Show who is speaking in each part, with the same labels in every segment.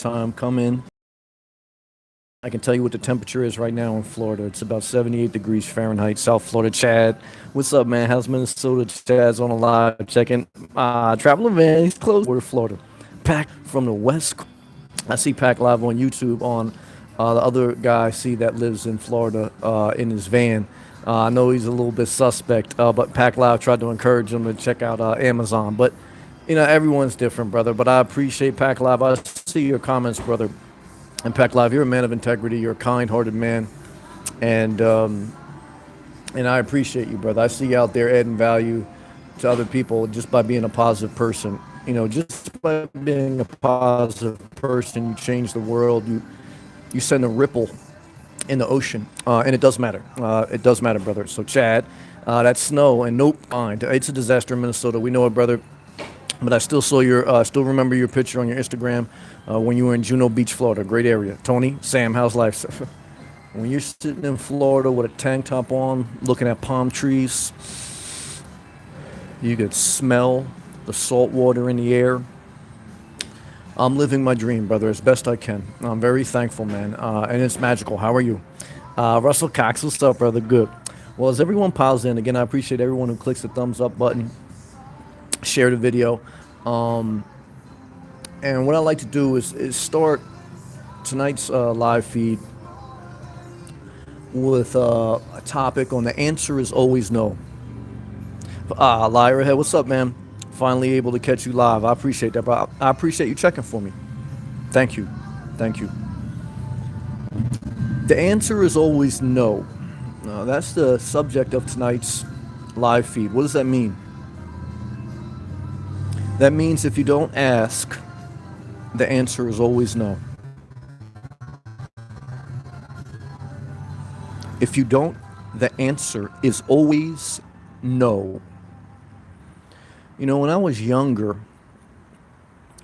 Speaker 1: time. Come in. I can tell you what the temperature is right now in Florida. It's about 78 degrees Fahrenheit, South Florida. Chad, what's up, man? How's Minnesota? Chad's on a live checking. Traveling van, he's close to Florida. Pack from the West. I see Pack live on YouTube on the other guy I see that lives in Florida in his van. I know he's a little bit suspect, but Pack Live tried to encourage him to check out Amazon. But, everyone's different, brother. But I appreciate Pack Live. I see your comments, brother. And Pack Live, you're a man of integrity. You're a kind-hearted man. And I appreciate you, brother. I see you out there adding value to other people just by being a positive person. Just by being a positive person, you change the world. You send a ripple in the ocean, and it does matter. It does matter, brother. So, Chad, that's snow, and nope, fine. It's a disaster in Minnesota. We know it, brother. But I still saw still remember your picture on your Instagram when you were in Juno Beach, Florida. Great area. Tony, Sam, how's life? When you're sitting in Florida with a tank top on, looking at palm trees, you could smell the salt water in the air. I'm living my dream, brother, as best I can. I'm very thankful, man, and it's magical. How are you? Russell Cox, what's up, brother? Good. Well, as everyone piles in, again, I appreciate everyone who clicks the thumbs up button, share the video. And what I like to do is start tonight's live feed with a topic on the answer is always no. Lyra Head, what's up, man? Finally able to catch you live. I appreciate that, bro. I appreciate you checking for me. Thank you. Thank you. The answer is always no. That's the subject of tonight's live feed. What does that mean? That means if you don't ask, the answer is always no. If you don't, the answer is always no. When I was younger,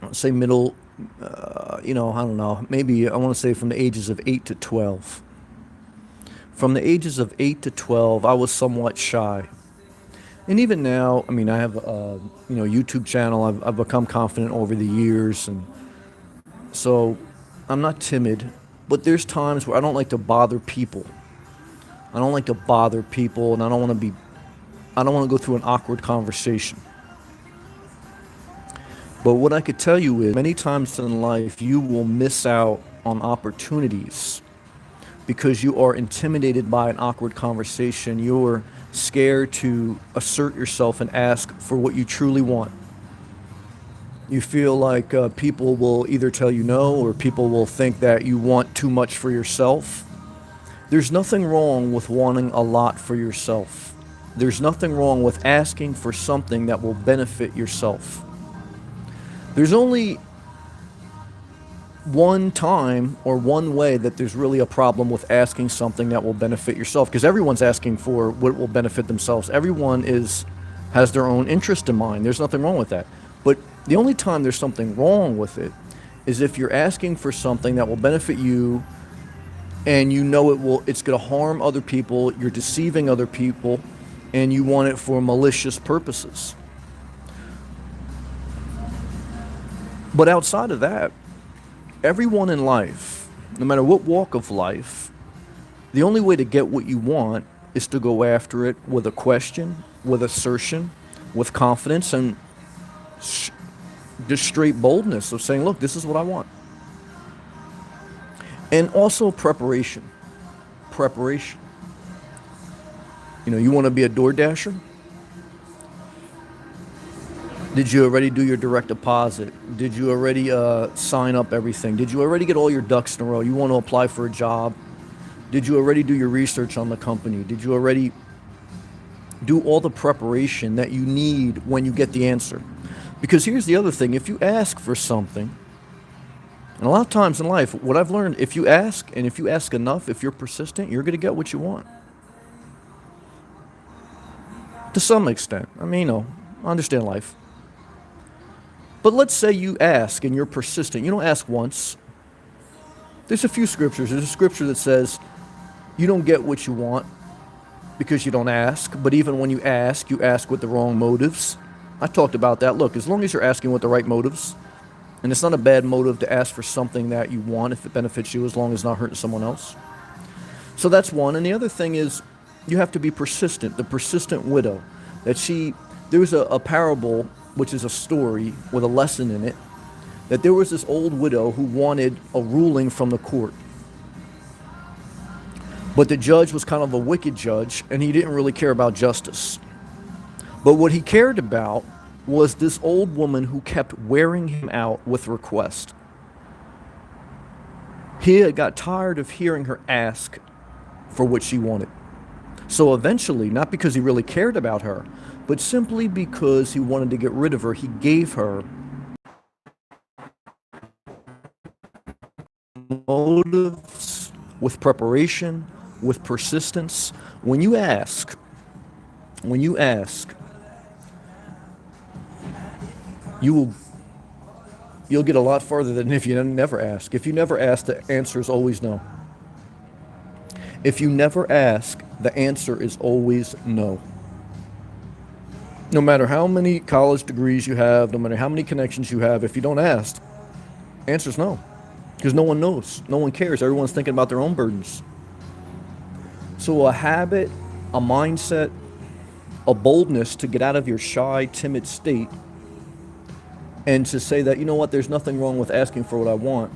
Speaker 1: I'd say middle, I don't know, maybe I want to say from the ages of 8 to 12. From the ages of 8 to 12, I was somewhat shy. And even now, I have a YouTube channel. I've become confident over the years, and so I'm not timid. But there's times where I don't like to bother people. I don't like to bother people, and I don't want to go through an awkward conversation. But what I could tell you is many times in life you will miss out on opportunities because you are intimidated by an awkward conversation. You're scared to assert yourself and ask for what you truly want. You feel like people will either tell you no, or people will think that you want too much for yourself. There's nothing wrong with wanting a lot for yourself. There's nothing wrong with asking for something that will benefit yourself. There's only one time or one way that there's really a problem with asking something that will benefit yourself, because everyone's asking for what will benefit themselves. Everyone has their own interest in mind. There's nothing wrong with that. But the only time there's something wrong with it is if you're asking for something that will benefit you and it's going to harm other people, you're deceiving other people, and you want it for malicious purposes. But outside of that, everyone in life, no matter what walk of life, the only way to get what you want is to go after it with a question, with assertion, with confidence, and just straight boldness of saying, look, this is what I want. And also preparation. Preparation. You want to be a DoorDasher? Did you already do your direct deposit? Did you already sign up everything? Did you already get all your ducks in a row? You want to apply for a job? Did you already do your research on the company? Did you already do all the preparation that you need when you get the answer? Because here's the other thing. If you ask for something, and a lot of times in life, what I've learned, if you ask, and if you ask enough, if you're persistent, you're going to get what you want. To some extent. I understand life. But let's say you ask and you're persistent. You don't ask once. There's a few scriptures. There's a scripture that says you don't get what you want because you don't ask. But even when you ask with the wrong motives. I talked about that. Look, as long as you're asking with the right motives, And it's not a bad motive to ask for something that you want if it benefits you, as long as it's not hurting someone else. So that's one. And the other thing is, you have to be persistent. The persistent widow. There was a parable, which is a story with a lesson in it, that there was this old widow who wanted a ruling from the court. But the judge was kind of a wicked judge, and he didn't really care about justice. But what he cared about was this old woman who kept wearing him out with requests. He had got tired of hearing her ask for what she wanted. So eventually, not because he really cared about her, but simply because he wanted to get rid of her, he gave her motives with preparation, with persistence. When you ask, you'll get a lot farther than if you never ask. If you never ask, the answer is always no. If you never ask, the answer is always no. No matter how many college degrees you have, no matter how many connections you have, if you don't ask, answer is no. Because no one knows. No one cares. Everyone's thinking about their own burdens. So a habit, a mindset, a boldness to get out of your shy, timid state and to say that, you know what, there's nothing wrong with asking for what I want.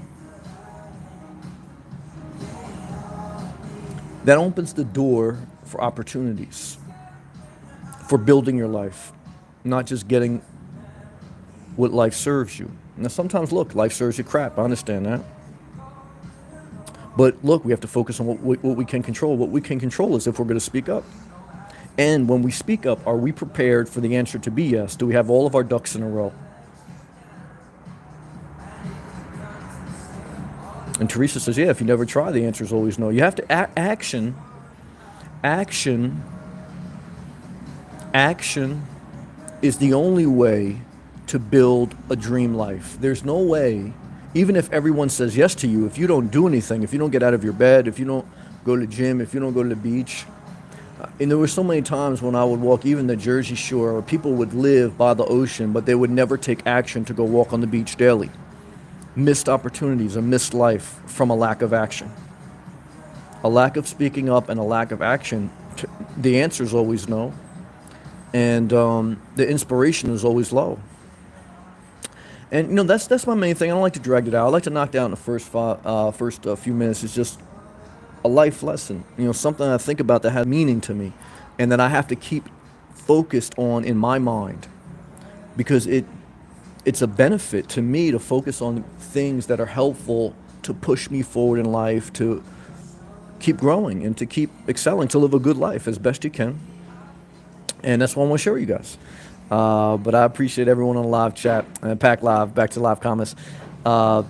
Speaker 1: That opens the door for opportunities, for building your life, not just getting what life serves you. Now, sometimes, look, life serves you crap. I understand that. But look, we have to focus on what we can control. What we can control is if we're going to speak up. And when we speak up, are we prepared for the answer to be yes? Do we have all of our ducks in a row? And Teresa says, yeah, if you never try, the answer is always no. You have to action is the only way to build a dream life. There's no way, even if everyone says yes to you, if you don't do anything, if you don't get out of your bed, if you don't go to the gym, if you don't go to the beach. And there were so many times when I would walk even the Jersey Shore, or people would live by the ocean, but they would never take action to go walk on the beach daily. Missed opportunities, a missed life from a lack of action. A lack of speaking up and a lack of action, the answer is always no. And the inspiration is always low. And you know, that's my main thing. I don't like to drag it out. I like to knock down the first few minutes. It's just a life lesson. You know, something I think about that has meaning to me, and that I have to keep focused on in my mind, because it's a benefit to me to focus on things that are helpful to push me forward in life, to keep growing and to keep excelling, to live a good life as best you can. And that's what I want to share with you guys. But I appreciate everyone on the live chat. Pack Live, back to live comments. Pack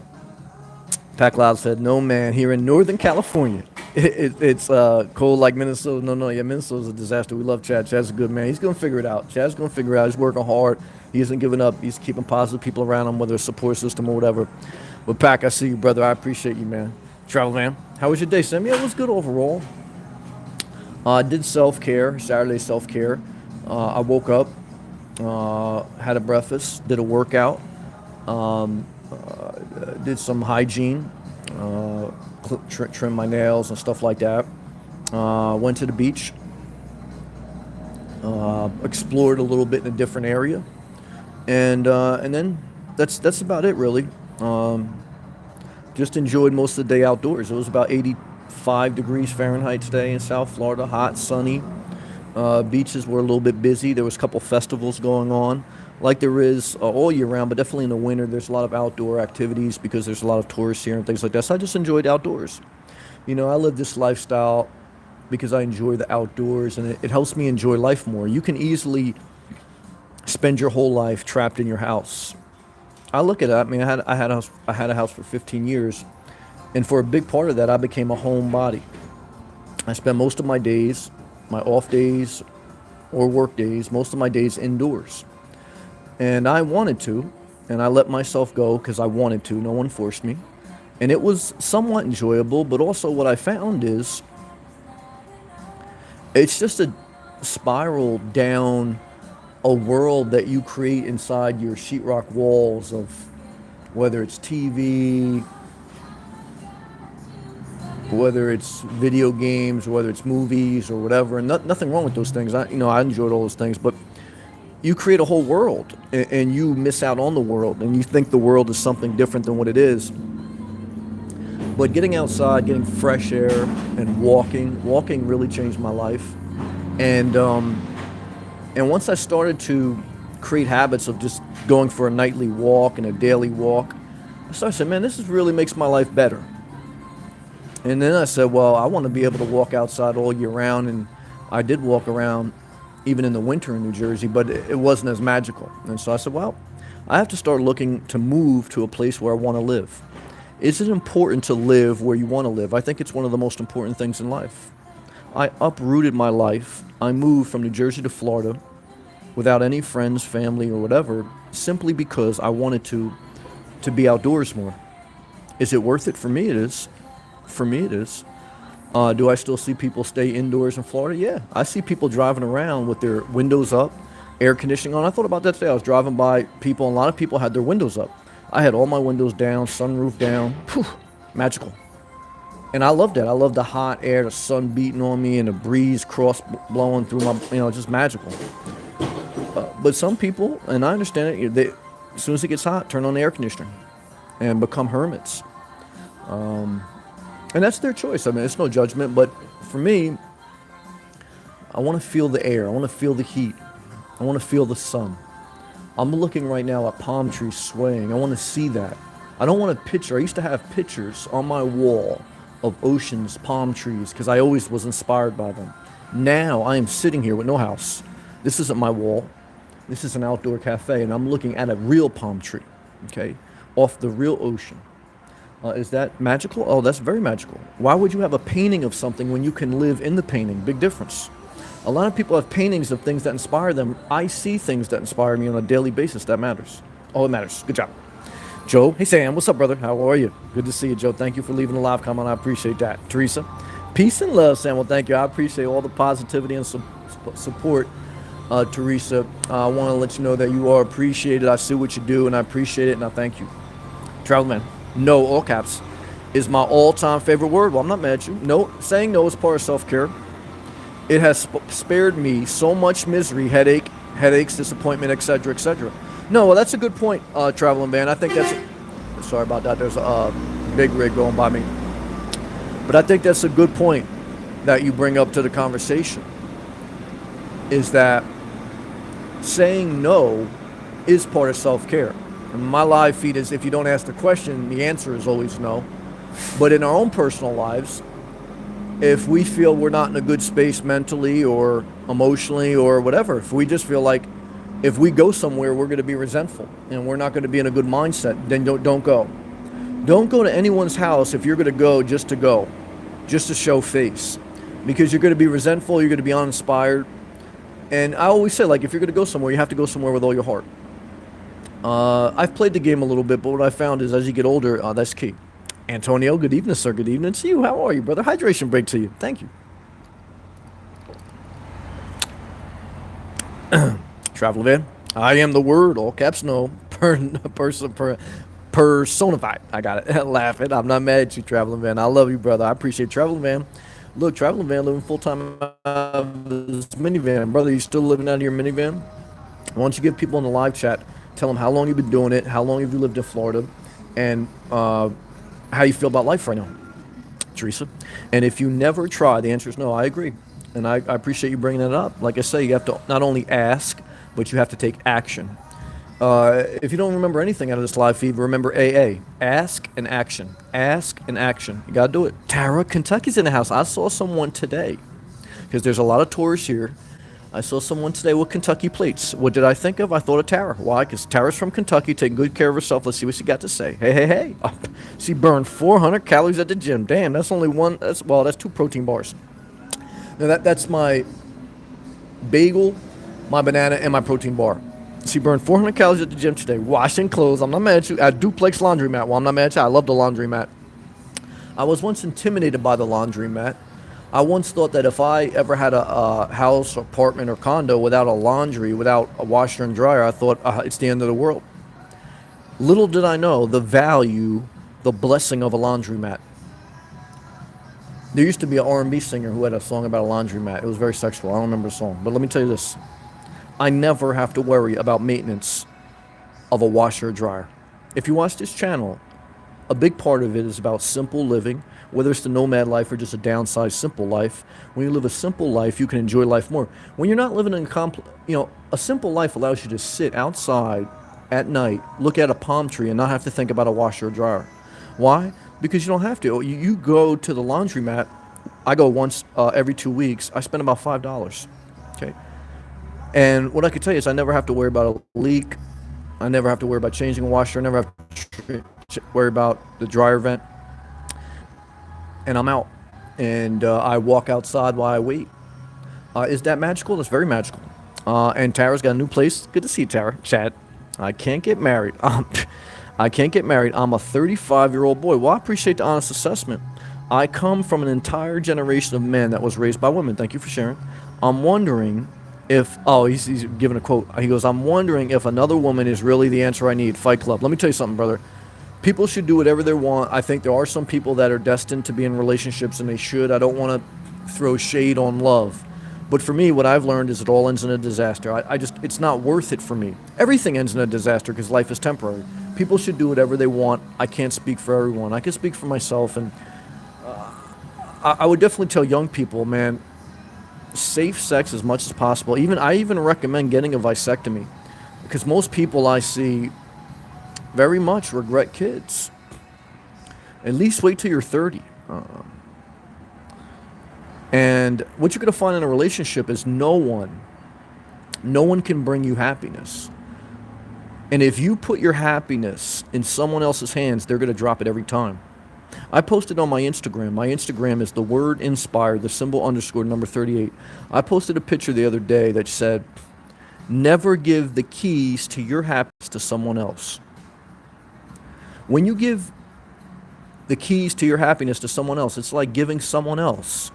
Speaker 1: Live said, no, man, here in Northern California, it's cold like Minnesota. No, yeah, Minnesota's a disaster. We love Chad. Chad's a good man. He's going to figure it out. Chad's going to figure it out. He's working hard. He isn't giving up. He's keeping positive people around him, whether it's a support system or whatever. But Pack, I see you, brother. I appreciate you, man. Travel man, how was your day, Sam? Yeah, it was good overall. I did self-care, Saturday self-care. I woke up, had a breakfast, did a workout, did some hygiene, trim my nails and stuff like that. Went to the beach, explored a little bit in a different area, and then that's about it really. Just enjoyed most of the day outdoors. It was about 85 degrees Fahrenheit today in South Florida, hot, sunny. Beaches were a little bit busy. There was a couple festivals going on, like there is all year round, but definitely in the winter there's a lot of outdoor activities because there's a lot of tourists here and things like that. So I just enjoyed outdoors. You know, I live this lifestyle because I enjoy the outdoors, and it helps me enjoy life more. You can easily spend your whole life trapped in your house. I look at it. I mean, I had a house for 15 years, and for a big part of that, I became a homebody. I spent most of my days, my off days or work days, most of my days indoors. And I wanted to, and I let myself go because I wanted to. No one forced me. And it was somewhat enjoyable, but also what I found is it's just a spiral down a world that you create inside your sheetrock walls of whether it's TV, whether it's video games, whether it's movies or whatever. And nothing wrong with those things. I enjoyed all those things, but you create a whole world and you miss out on the world and you think the world is something different than what it is. But getting outside, getting fresh air and walking really changed my life. And once I started to create habits of just going for a nightly walk and a daily walk, I started saying, man, really makes my life better. And then I said, well, I want to be able to walk outside all year round. And I did walk around even in the winter in New Jersey, but it wasn't as magical. And so I said, well, I have to start looking to move to a place where I want to live. Is it important to live where you want to live? I think it's one of the most important things in life. I uprooted my life. I moved from New Jersey to Florida without any friends, family, or whatever, simply because I wanted to be outdoors more. Is it worth it? For me, it is. For me, it is. Do I still see people stay indoors in Florida? Yeah. I see people driving around with their windows up, air conditioning on. I thought about that today. I was driving by people, and a lot of people had their windows up. I had all my windows down, sunroof down. Whew, magical. And I loved that. I loved the hot air, the sun beating on me, and the breeze cross blowing through my, just magical. But some people, and I understand it, as soon as it gets hot, turn on the air conditioner and become hermits. And that's their choice. I mean, it's no judgment, but for me, I want to feel the air. I want to feel the heat. I want to feel the sun. I'm looking right now at palm trees swaying. I want to see that. I don't want a picture. I used to have pictures on my wall of oceans, palm trees, because I always was inspired by them. Now I am sitting here with no house. This isn't my wall. This is an outdoor cafe, and I'm looking at a real palm tree, okay, off the real ocean. Is that magical? Oh, that's very magical. Why would you have a painting of something when you can live in the painting? Big difference. A lot of people have paintings of things that inspire them. I see things that inspire me on a daily basis. That matters. Oh, it matters. Good job. Joe, hey Sam, what's up, brother? How are you? Good to see you, Joe. Thank you for leaving a live comment. I appreciate that. Teresa, peace and love, Sam. Well, thank you. I appreciate all the positivity and support, Teresa. I want to let you know that you are appreciated. I see what you do, and I appreciate it, and I thank you. Travelman, no, all caps, is my all-time favorite word. Well, I'm not mad at you. No, saying no is part of self-care. It has spared me so much misery, headaches, disappointment, etc., etc. No, well, that's a good point, Traveling Man. I think that's... Sorry about that. There's a big rig going by me. But I think that's a good point that you bring up to the conversation, is that saying no is part of self-care. And my live feed is, if you don't ask the question, the answer is always no. But in our own personal lives, if we feel we're not in a good space mentally or emotionally or whatever, if we just feel like if we go somewhere we're going to be resentful and we're not going to be in a good mindset, then don't go. Don't go to anyone's house if you're going to go, just to show face. Because you're going to be resentful, you're going to be uninspired. And I always say, like, if you're going to go somewhere, you have to go somewhere with all your heart. I've played the game a little bit, but what I found is as you get older, that's key. Antonio, good evening, sir. Good evening to you. How are you, brother? Hydration break to you. Thank you. Travel van. I am the word, all caps no. Personified. I got it. Laughing. I'm not mad at you, Traveling Van. I love you, brother. I appreciate Traveling Van. Look, Traveling Van living full-time out of this minivan. Brother, you still living out of your minivan? Why don't you give people in the live chat, tell them how long you've been doing it, how long have you lived in Florida, and how you feel about life right now, Teresa. And if you never try, the answer is no. I agree. And I appreciate you bringing that up. Like I say, you have to not only ask, but you have to take action. If you don't remember anything out of this live feed, remember AA. Ask and action. Ask and action. You got to do it. Tara, Kentucky's in the house. I saw someone today, because there's a lot of tourists here. I saw someone today with Kentucky plates. What did I think of? I thought of Tara. Why? Because Tara's from Kentucky, taking good care of herself. Let's see what she got to say. Hey. Oh, she burned 400 calories at the gym. Damn, that's only one. That's 2 protein bars. Now that's my bagel, my banana, and my protein bar. She burned 400 calories at the gym today. Washing clothes. I'm not mad at you. At Duplex Laundromat. Well, I'm not mad at you. I love the laundromat. I was once intimidated by the laundromat. I once thought that if I ever had a house, apartment, or condo without a laundry, without a washer and dryer, I thought it's the end of the world. Little did I know the value, the blessing of a laundromat. There used to be an R&B singer who had a song about a laundromat. It was very sexual. I don't remember the song. But let me tell you this. I never have to worry about maintenance of a washer or dryer. If you watch this channel, a big part of it is about simple living, whether it's the nomad life or just a downsized simple life. When you live a simple life, you can enjoy life more. When you're not living in a simple life allows you to sit outside at night, look at a palm tree, and not have to think about a washer or dryer. Why? Because you don't have to. You go to the laundromat. I go once every 2 weeks. I spend about $5. Okay. And what I can tell you is I never have to worry about a leak. I never have to worry about changing a washer. I never have to worry about the dryer vent. And I'm out. And I walk outside while I wait. Is that magical? That's very magical. And Tara's got a new place. Good to see you, Tara. Chad. I can't get married. I can't get married. I'm a 35-year-old boy. Well, I appreciate the honest assessment. I come from an entire generation of men that was raised by women. Thank you for sharing. I'm wondering if, he's giving a quote. He goes, I'm wondering if another woman is really the answer I need. Fight Club. Let me tell you something, brother. People should do whatever they want. I think there are some people that are destined to be in relationships, and they should. I don't want to throw shade on love. But for me, what I've learned is it all ends in a disaster. It's not worth it for me. Everything ends in a disaster because life is temporary. People should do whatever they want. I can't speak for everyone. I can speak for myself. And I would definitely tell young people, man, safe sex as much as possible. I even recommend getting a vasectomy because most people I see very much regret kids. At least wait till you're 30. And what you're going to find in a relationship is no one can bring you happiness. And if you put your happiness in someone else's hands, they're going to drop it every time. I posted on my Instagram. My Instagram is the word inspired, the symbol underscore number 38. I posted a picture the other day that said, never give the keys to your happiness to someone else. When you give the keys to your happiness to someone else, it's like giving someone else.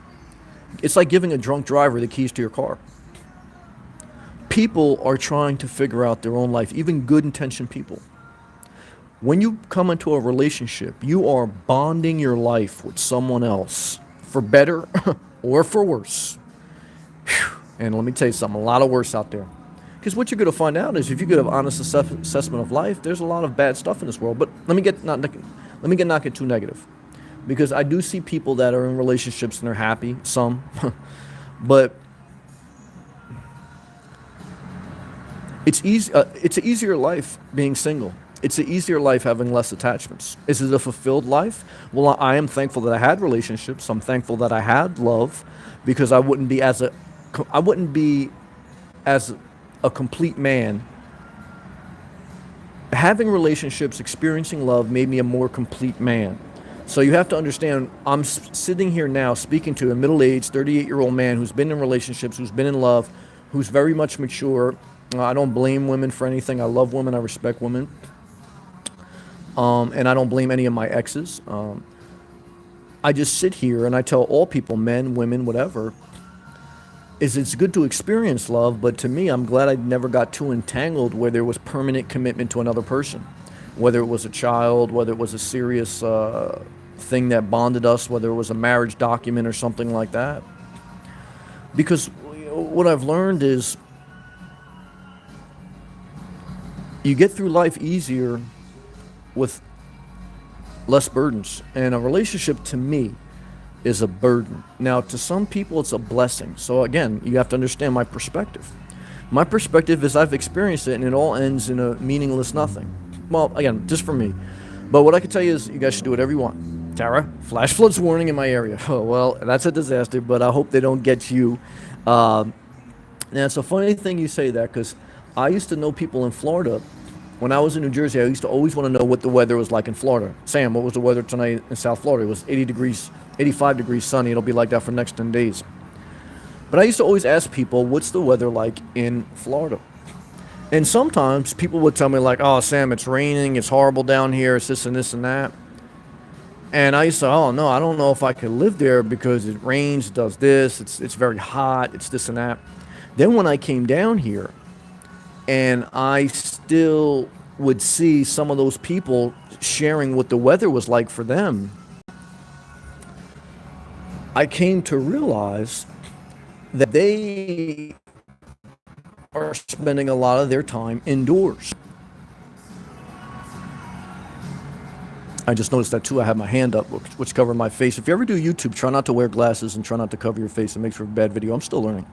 Speaker 1: It's like giving a drunk driver the keys to your car. People are trying to figure out their own life, even good-intentioned people. When you come into a relationship, you are bonding your life with someone else, for better or for worse. Whew. And let me tell you something, a lot of worse out there. Because what you're going to find out is if you get an honest assessment of life, there's a lot of bad stuff in this world. But let me not get too negative. Because I do see people that are in relationships and they're happy, some, but it's easy. It's an easier life being single. It's an easier life having less attachments. Is it a fulfilled life? Well, I am thankful that I had relationships. I'm thankful that I had love, because I wouldn't be as a complete man. Having relationships, experiencing love made me a more complete man. So you have to understand, I'm sitting here now speaking to a middle-aged 38-year-old man who's been in relationships, who's been in love, who's very much mature. I don't blame women for anything. I love women. I respect women. And I don't blame any of my exes. I just sit here and I tell all people, men, women, whatever, it's good to experience love, but to me, I'm glad I never got too entangled where there was permanent commitment to another person. Whether it was a child, whether it was a serious thing that bonded us, whether it was a marriage document or something like that. Because what I've learned is you get through life easier with less burdens. And a relationship, to me, is a burden. Now, to some people, it's a blessing. So again, you have to understand my perspective. My perspective is I've experienced it, and it all ends in a meaningless nothing. Well, again, just for me. But what I can tell you is you guys should do whatever you want. Tara, flash floods warning in my area. Oh, well, that's a disaster, but I hope they don't get you. Now, it's a funny thing you say that, because I used to know people in Florida. When I was in New Jersey, I used to always want to know what the weather was like in Florida. Sam, what was the weather tonight in South Florida? It was 80 degrees, 85 degrees sunny. It'll be like that for the next 10 days. But I used to always ask people, what's the weather like in Florida? And sometimes people would tell me like, oh, Sam, it's raining. It's horrible down here. It's this and this and that. And I used to say, oh, no, I don't know if I could live there because it rains, it does this. It's very hot. It's this and that. Then when I came down here, and I still would see some of those people sharing what the weather was like for them, I came to realize that they are spending a lot of their time indoors. I just noticed that too. I have my hand up, which covered my face. If you ever do YouTube, try not to wear glasses and try not to cover your face. It makes for a bad video. I'm still learning.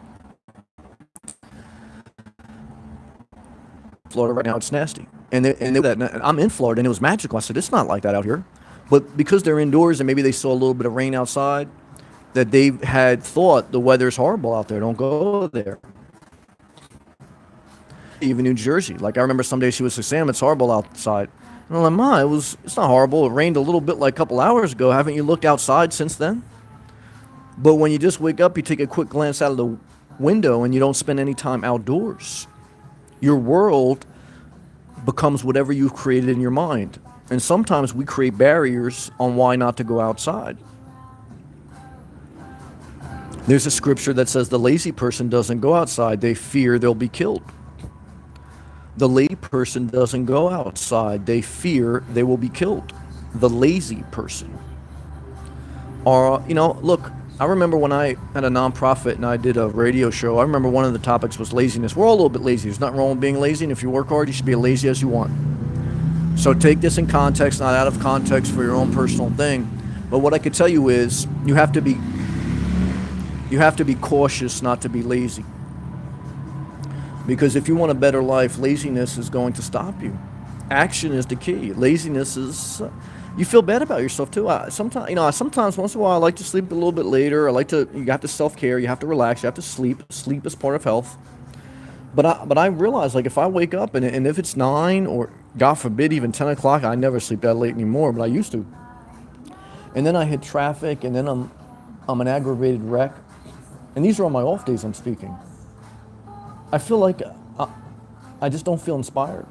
Speaker 1: Florida right now, it's nasty. And I'm in Florida, and it was magical. I said, it's not like that out here. But because they're indoors and maybe they saw a little bit of rain outside, that they had thought the weather's horrible out there. Don't go there. Even New Jersey. Like, I remember some days she was like, Sam, it's horrible outside. And I'm like, Ma, it's not horrible. It rained a little bit like a couple hours ago. Haven't you looked outside since then? But when you just wake up, you take a quick glance out of the window and you don't spend any time outdoors. Your world becomes whatever you've created in your mind. And sometimes we create barriers on why not to go outside. There's a scripture that says the lazy person doesn't go outside. They fear they'll be killed. The lazy person doesn't go outside. They fear they will be killed. The lazy person. Or, look, I remember when I had a nonprofit and I did a radio show, I remember one of the topics was laziness. We're all a little bit lazy. There's nothing wrong with being lazy, and if you work hard, you should be as lazy as you want. So take this in context, not out of context for your own personal thing. But what I could tell you is you have to be cautious not to be lazy. Because if you want a better life, laziness is going to stop you. Action is the key. Laziness is... you feel bad about yourself too. Sometimes, once in a while, I like to sleep a little bit later. You have to self-care. You have to relax. You have to sleep. Sleep is part of health. But I realize, like, if I wake up and if it's 9 or, God forbid, even 10 o'clock, I never sleep that late anymore, but I used to. And then I hit traffic, and then I'm an aggravated wreck. And these are on my off days I'm speaking. I feel like I just don't feel inspired.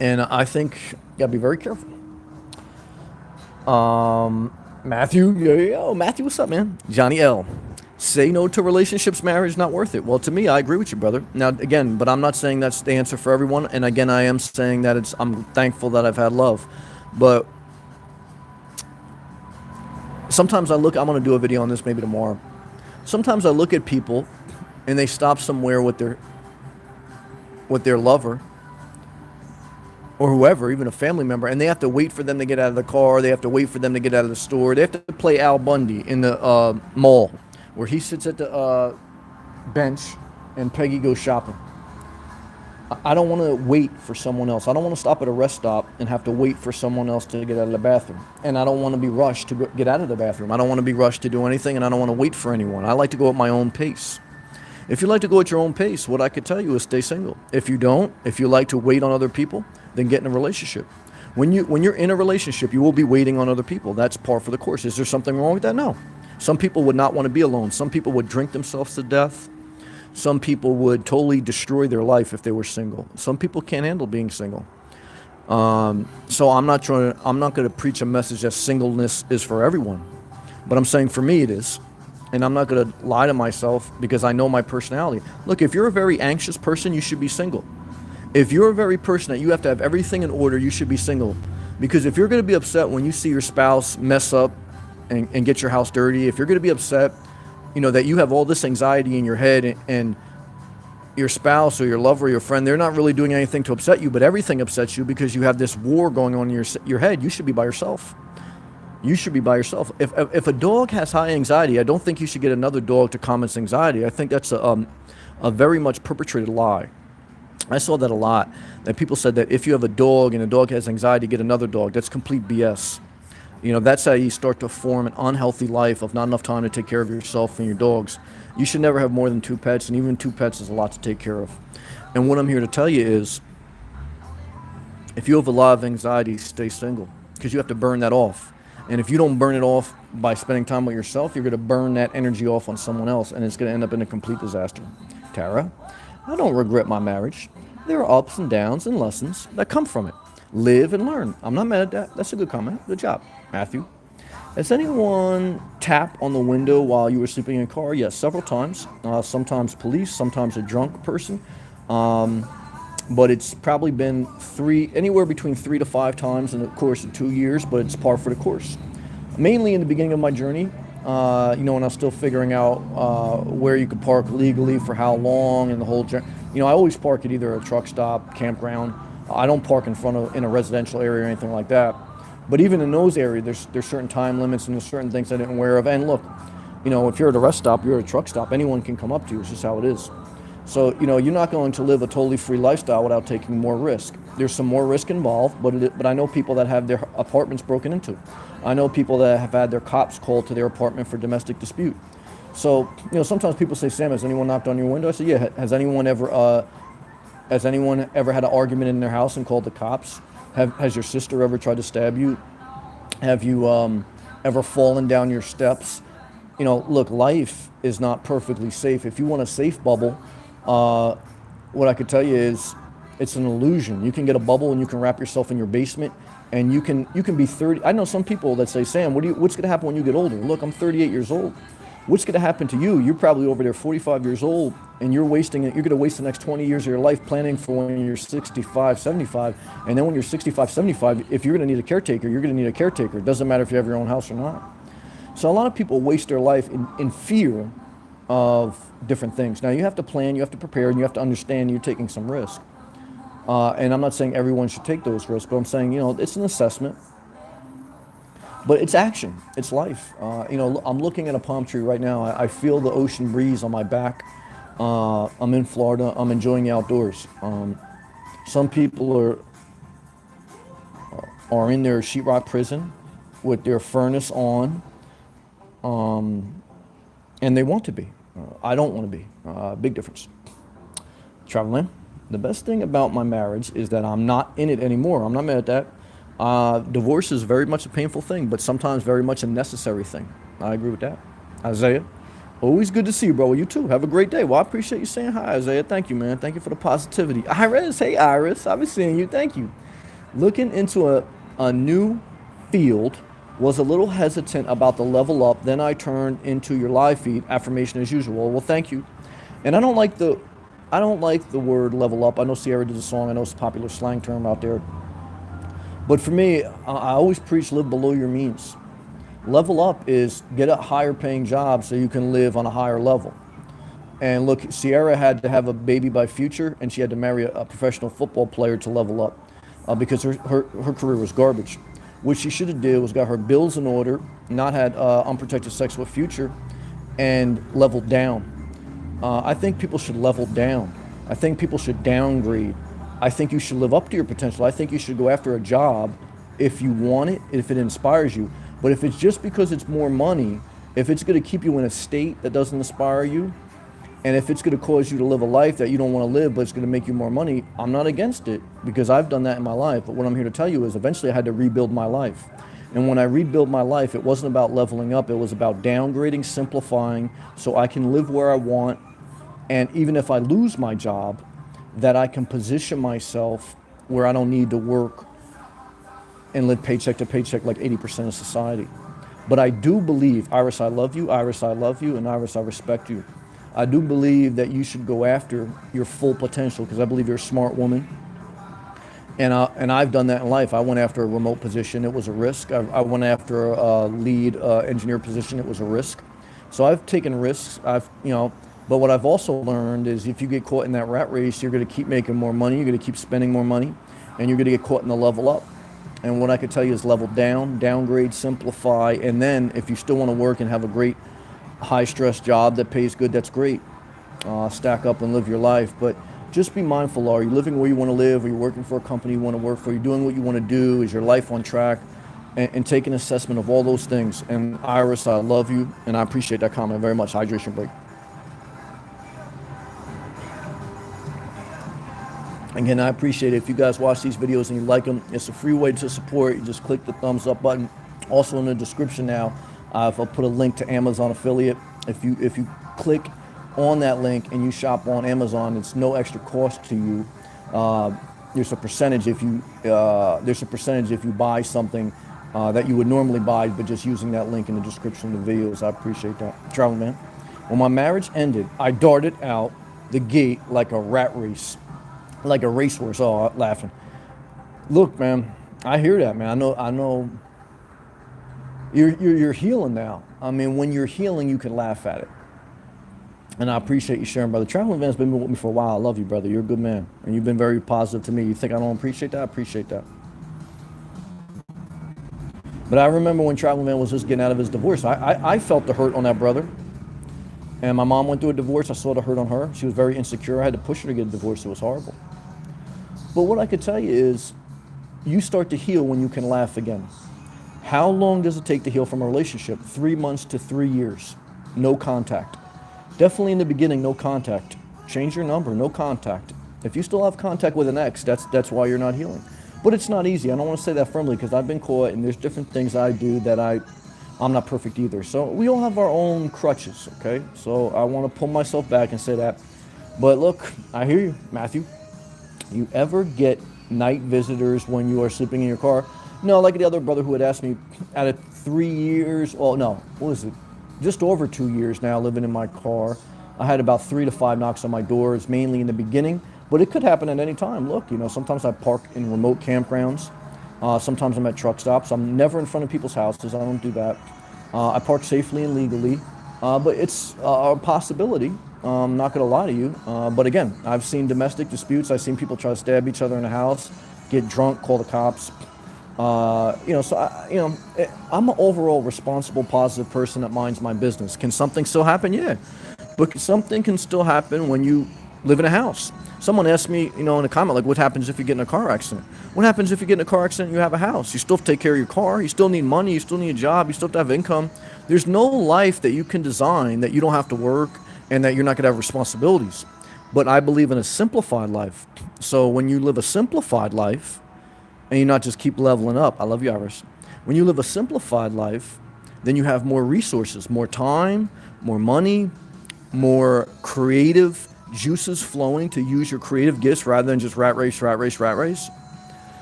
Speaker 1: And I think you gotta be very careful. Matthew, Matthew, what's up, man? Johnny L. Say no to relationships, marriage, not worth it. Well, to me, I agree with you, brother. Now, again, but I'm not saying that's the answer for everyone. And again, I am saying that I'm thankful that I've had love. But sometimes I'm going to do a video on this maybe tomorrow. Sometimes I look at people and they stop somewhere with their lover or whoever, even a family member, and they have to wait for them to get out of the car. They have to wait for them to get out of the store. They have to play Al Bundy in the mall, where he sits at the bench and Peggy goes shopping. I don't want to wait for someone else. I don't want to stop at a rest stop and have to wait for someone else to get out of the bathroom. And I don't want to be rushed to get out of the bathroom. I don't want to be rushed to do anything, and I don't want to wait for anyone. I like to go at my own pace. If you like to go at your own pace, what I could tell you is stay single. If you don't, if you like to wait on other people, then get in a relationship. When you're in a relationship, you will be waiting on other people. That's par for the course. Is there something wrong with that? No. Some people would not want to be alone. Some people would drink themselves to death. Some people would totally destroy their life if they were single. Some people can't handle being single. So I'm not going to preach a message that singleness is for everyone. But I'm saying for me it is. And I'm not going to lie to myself because I know my personality. Look, if you're a very anxious person, you should be single. If you're a very person that you have to have everything in order, you should be single. Because if you're going to be upset when you see your spouse mess up and get your house dirty, if you're going to be upset, that you have all this anxiety in your head and your spouse or your lover or your friend, they're not really doing anything to upset you, but everything upsets you because you have this war going on in your head. You should be by yourself. You should be by yourself. If a dog has high anxiety, I don't think you should get another dog to calm its anxiety. I think that's a very much perpetrated lie. I saw that a lot, that people said that if you have a dog and a dog has anxiety, get another dog. That's complete BS. That's how you start to form an unhealthy life of not enough time to take care of yourself and your dogs. You should never have more than 2 pets, and even 2 pets is a lot to take care of. And what I'm here to tell you is, if you have a lot of anxiety, stay single, because you have to burn that off. And if you don't burn it off by spending time with yourself, you're going to burn that energy off on someone else, and it's going to end up in a complete disaster. Tara, I don't regret my marriage. There are ups and downs and lessons that come from it. Live and learn. I'm not mad at that. That's a good comment. Good job, Matthew. Has anyone tapped on the window while you were sleeping in a car? Yes, several times. Sometimes police, sometimes a drunk person. but it's probably been anywhere between 3 to 5 times in the course of 2 years, but it's par for the course. Mainly in the beginning of my journey, when I was still figuring out where you could park legally for how long and the whole journey. I always park at either a truck stop, campground. I don't park in a residential area or anything like that. But even in those areas, there's certain time limits and there's certain things I didn't aware of. And look, if you're at a rest stop, you're at a truck stop, anyone can come up to you. It's just how it is. So, you're not going to live a totally free lifestyle without taking more risk. There's some more risk involved, but I know people that have their apartments broken into. I know people that have had their cops called to their apartment for domestic dispute. So, sometimes people say, Sam, has anyone knocked on your window? I say, yeah. Has anyone ever had an argument in their house and called the cops? Has your sister ever tried to stab you? Have you ever fallen down your steps? Look, life is not perfectly safe. If you want a safe bubble, what I could tell you is it's an illusion. You can get a bubble and you can wrap yourself in your basement and you can be 30. I know some people that say, Sam, what's going to happen when you get older? Look, I'm 38 years old. What's going to happen to you? You're probably over there 45 years old and you're going to waste the next 20 years of your life planning for when you're 65, 75. And then when you're 65, 75, if you're going to need a caretaker, you're going to need a caretaker. It doesn't matter if you have your own house or not. So a lot of people waste their life in fear of different things. Now you have to plan, you have to prepare, and you have to understand you're taking some risk. And I'm not saying everyone should take those risks, but I'm saying, it's an assessment. But it's action, it's life. I'm looking at a palm tree right now. I feel the ocean breeze on my back. I'm in Florida, I'm enjoying the outdoors. Some people are in their sheetrock prison with their furnace on, and they want to be. I don't want to be. Big difference. Traveling. The best thing about my marriage is that I'm not in it anymore. I'm not mad at that. Divorce is very much a painful thing, but sometimes very much a necessary thing. I agree with that. Isaiah, always good to see you, bro. You too. Have a great day. Well, I appreciate you saying hi, Isaiah. Thank you, man. Thank you for the positivity. Iris, hey, Iris. I've been seeing you. Thank you. Looking into a new field. Was a little hesitant about the level up. Then I turned into your live feed. Affirmation as usual. Well, thank you. And I don't like the word level up. I know Sierra did a song. I know it's a popular slang term out there. But for me, I always preach live below your means. Level up is get a higher paying job so you can live on a higher level. And look, Sierra had to have a baby by Future, and she had to marry a professional football player to level up because her career was garbage. What she should have did was got her bills in order, not had unprotected sex with Future, and leveled down. I think people should level down. I think people should downgrade. I think you should live up to your potential. I think you should go after a job if you want it, if it inspires you. But if it's just because it's more money, if it's going to keep you in a state that doesn't inspire you, and if it's going to cause you to live a life that you don't want to live, but it's going to make you more money, I'm not against it because I've done that in my life. But what I'm here to tell you is eventually I had to rebuild my life. And when I rebuilt my life, it wasn't about leveling up. It was about downgrading, simplifying, so I can live where I want. And even if I lose my job, that I can position myself where I don't need to work and live paycheck to paycheck like 80% of society. But I do believe, Iris, I love you, Iris, I love you, and Iris, I respect you. I do believe that you should go after your full potential because I believe you're a smart woman. And I've done that in life. I went after a remote position. It was a risk. I went after a lead engineer position. It was a risk. So I've taken risks. But what I've also learned is if you get caught in that rat race, you're going to keep making more money. You're going to keep spending more money, and you're going to get caught in the level up. And what I could tell you is level down, downgrade, simplify, and then if you still want to work and have a great high-stress job that pays good, that's great. Stack up and live your life. But just be mindful. Are you living where you want to live? Are you working for a company you want to work for? Are you doing what you want to do? Is your life on track? And take an assessment of all those things. And Iris, I love you, and I appreciate that comment very much. Hydration break. Again, I appreciate it. If you guys watch these videos and you like them, it's a free way to support. You just click the thumbs up button. Also in the description now, I've put a link to Amazon affiliate. If you click on that link and you shop on Amazon, it's no extra cost to you. There's a percentage if you buy something that you would normally buy, but just using that link in the description of the videos. I appreciate that. Travel man. When my marriage ended, I darted out the gate like a rat race. like a racehorse. Oh, laughing. Look, man, I hear that, man. I know. You're healing now. I mean, when you're healing, you can laugh at it. And I appreciate you sharing, brother. Traveling Van's been with me for a while. I love you, brother. You're a good man, and you've been very positive to me. You think I don't appreciate that? I appreciate that. But I remember when Traveling Van was just getting out of his divorce. I felt the hurt on that brother. And my mom went through a divorce. I saw the hurt on her. She was very insecure. I had to push her to get a divorce. It was horrible. But what I could tell you is, you start to heal when you can laugh again. How long does it take to heal from a relationship? 3 months to 3 years. No contact. Definitely in the beginning, no contact. Change your number, no contact. If you still have contact with an ex, that's why you're not healing. But it's not easy. I don't want to say that firmly because I've been caught and there's different things I do that I'm not perfect either. So we all have our own crutches, okay? So I want to pull myself back and say that. But look, I hear you, Matthew. You ever get night visitors when you are sleeping in your car? No, like the other brother who had asked me, out of 3 years, oh no, what was it? Just over 2 years now living in my car. I had about 3 to 5 knocks on my doors, mainly in the beginning, but it could happen at any time. Look, sometimes I park in remote campgrounds. Sometimes I'm at truck stops. I'm never in front of people's houses. I don't do that. I park safely and legally, but it's a possibility. I'm not going to lie to you. But again, I've seen domestic disputes. I've seen people try to stab each other in the house, get drunk, call the cops. I'm an overall responsible, positive person that minds my business. Can something still happen? Yeah. But something can still happen when you live in a house. Someone asked me, in a comment, like, what happens if you get in a car accident? What happens if you get in a car accident and you have a house? You still have to take care of your car. You still need money. You still need a job. You still have to have income. There's no life that you can design that you don't have to work and that you're not going to have responsibilities. But I believe in a simplified life. So when you live a simplified life, and you not just keep leveling up. I love you, Iris. When you live a simplified life, then you have more resources, more time, more money, more creative juices flowing to use your creative gifts rather than just rat race, rat race, rat race.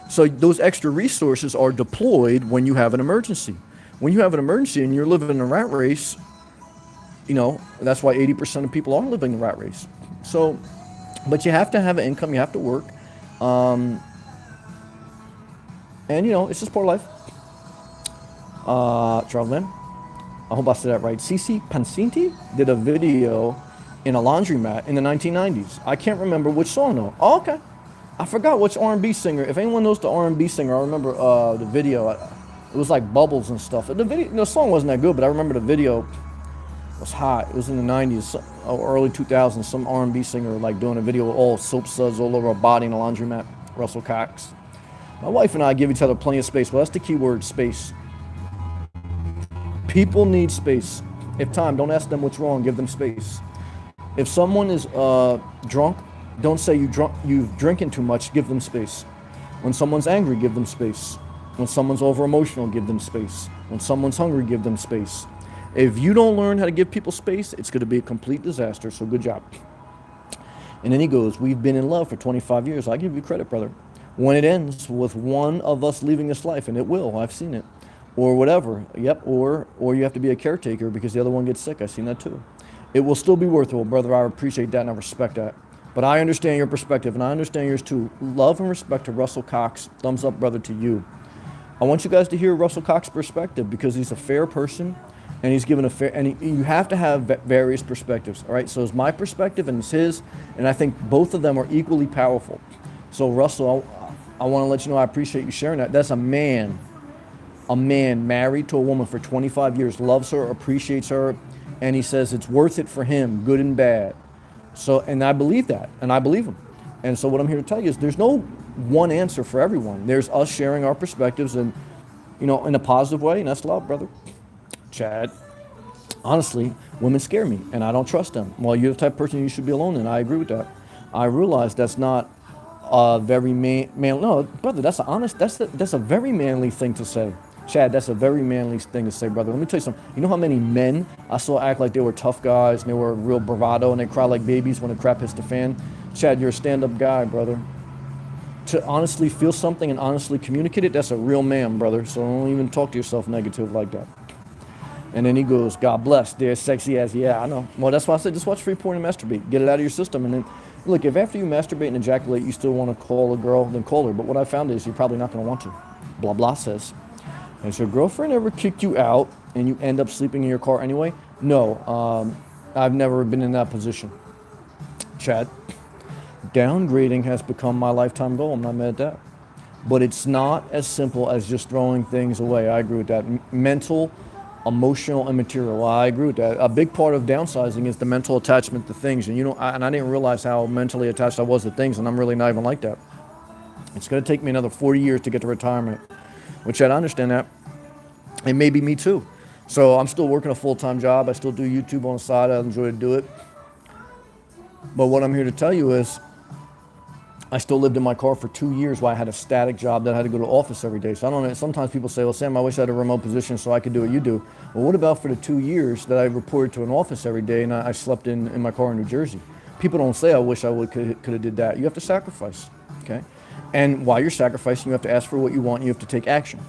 Speaker 1: So those extra resources are deployed when you have an emergency. When you have an emergency and you're living in a rat race, that's why 80% of people are living in a rat race. So, but you have to have an income, you have to work. And, it's just part of life. Traveling. I hope I said that right. Cici Pancinti did a video in a laundromat in the 1990s. I can't remember which song, though. Oh, okay. I forgot which R&B singer. If anyone knows the R&B singer, I remember the video. It was like bubbles and stuff. The song wasn't that good, but I remember the video was hot. It was in the 90s, early 2000s. Some R&B singer like doing a video with all soap suds all over her body in a laundromat. Russell Cox. My wife and I give each other plenty of space. Well, that's the key word, space. People need space. If time, don't ask them what's wrong, give them space. If someone is drunk, don't say you've drinking too much, give them space. When someone's angry, give them space. When someone's over emotional, give them space. When someone's hungry, give them space. If you don't learn how to give people space, it's going to be a complete disaster, so good job. And then he goes, we've been in love for 25 years. I give you credit, brother. When it ends with one of us leaving this life, and it will, I've seen it, or whatever, yep, or you have to be a caretaker because the other one gets sick. I've seen that too. It will still be worthwhile, brother. I appreciate that and I respect that. But I understand your perspective, and I understand yours too. Love and respect to Russell Cox. Thumbs up, brother, to you. I want you guys to hear Russell Cox's perspective because he's a fair person, and he's given a fair, and you have to have various perspectives, all right? So it's my perspective and it's his, and I think both of them are equally powerful. So Russell, I want to let you know I appreciate you sharing that. That's a man married to a woman for 25 years, loves her, appreciates her, and he says it's worth it for him, good and bad. So, and I believe that, and I believe him. And so what I'm here to tell you is there's no one answer for everyone. There's us sharing our perspectives and, in a positive way, and that's love, brother. Chad, honestly, women scare me, and I don't trust them. Well, you're the type of person you should be alone, and I agree with that. I realize that's not a very no, brother, that's a very manly thing to say. Chad, that's a very manly thing to say, brother. Let me tell you something. You know how many men I saw act like they were tough guys and they were real bravado and they cry like babies when the crap hits the fan? Chad, you're a stand-up guy, brother. To honestly feel something and honestly communicate it, that's a real man, brother. So don't even talk to yourself negative like that. And then he goes, God bless, they're sexy as, yeah, I know. Well, that's why I said just watch Free Porn and masturbate. Get it out of your system. And then Look, if after you masturbate and ejaculate you still want to call a girl, then call her. But what I found is you're probably not going to want to. Blah, blah says. Has your girlfriend ever kicked you out and you end up sleeping in your car anyway? No, I've never been in that position. Chad, downgrading has become my lifetime goal. I'm not mad at that. But it's not as simple as just throwing things away. I agree with that. Mental, emotional, and material. I agree with that. A big part of downsizing is the mental attachment to things. And I didn't realize how mentally attached I was to things, and I'm really not even like that. It's going to take me another 40 years to get to retirement, which I understand that. And maybe me too. So I'm still working a full-time job. I still do YouTube on the side. I enjoy to do it. But what I'm here to tell you is I still lived in my car for 2 years while I had a static job that I had to go to the office every day. So I don't know, sometimes people say, well, Sam, I wish I had a remote position so I could do what you do. Well, what about for the 2 years that I reported to an office every day and I slept in my car in New Jersey? People don't say, I wish I could have did that. You have to sacrifice, okay? And while you're sacrificing, you have to ask for what you want and you have to take action.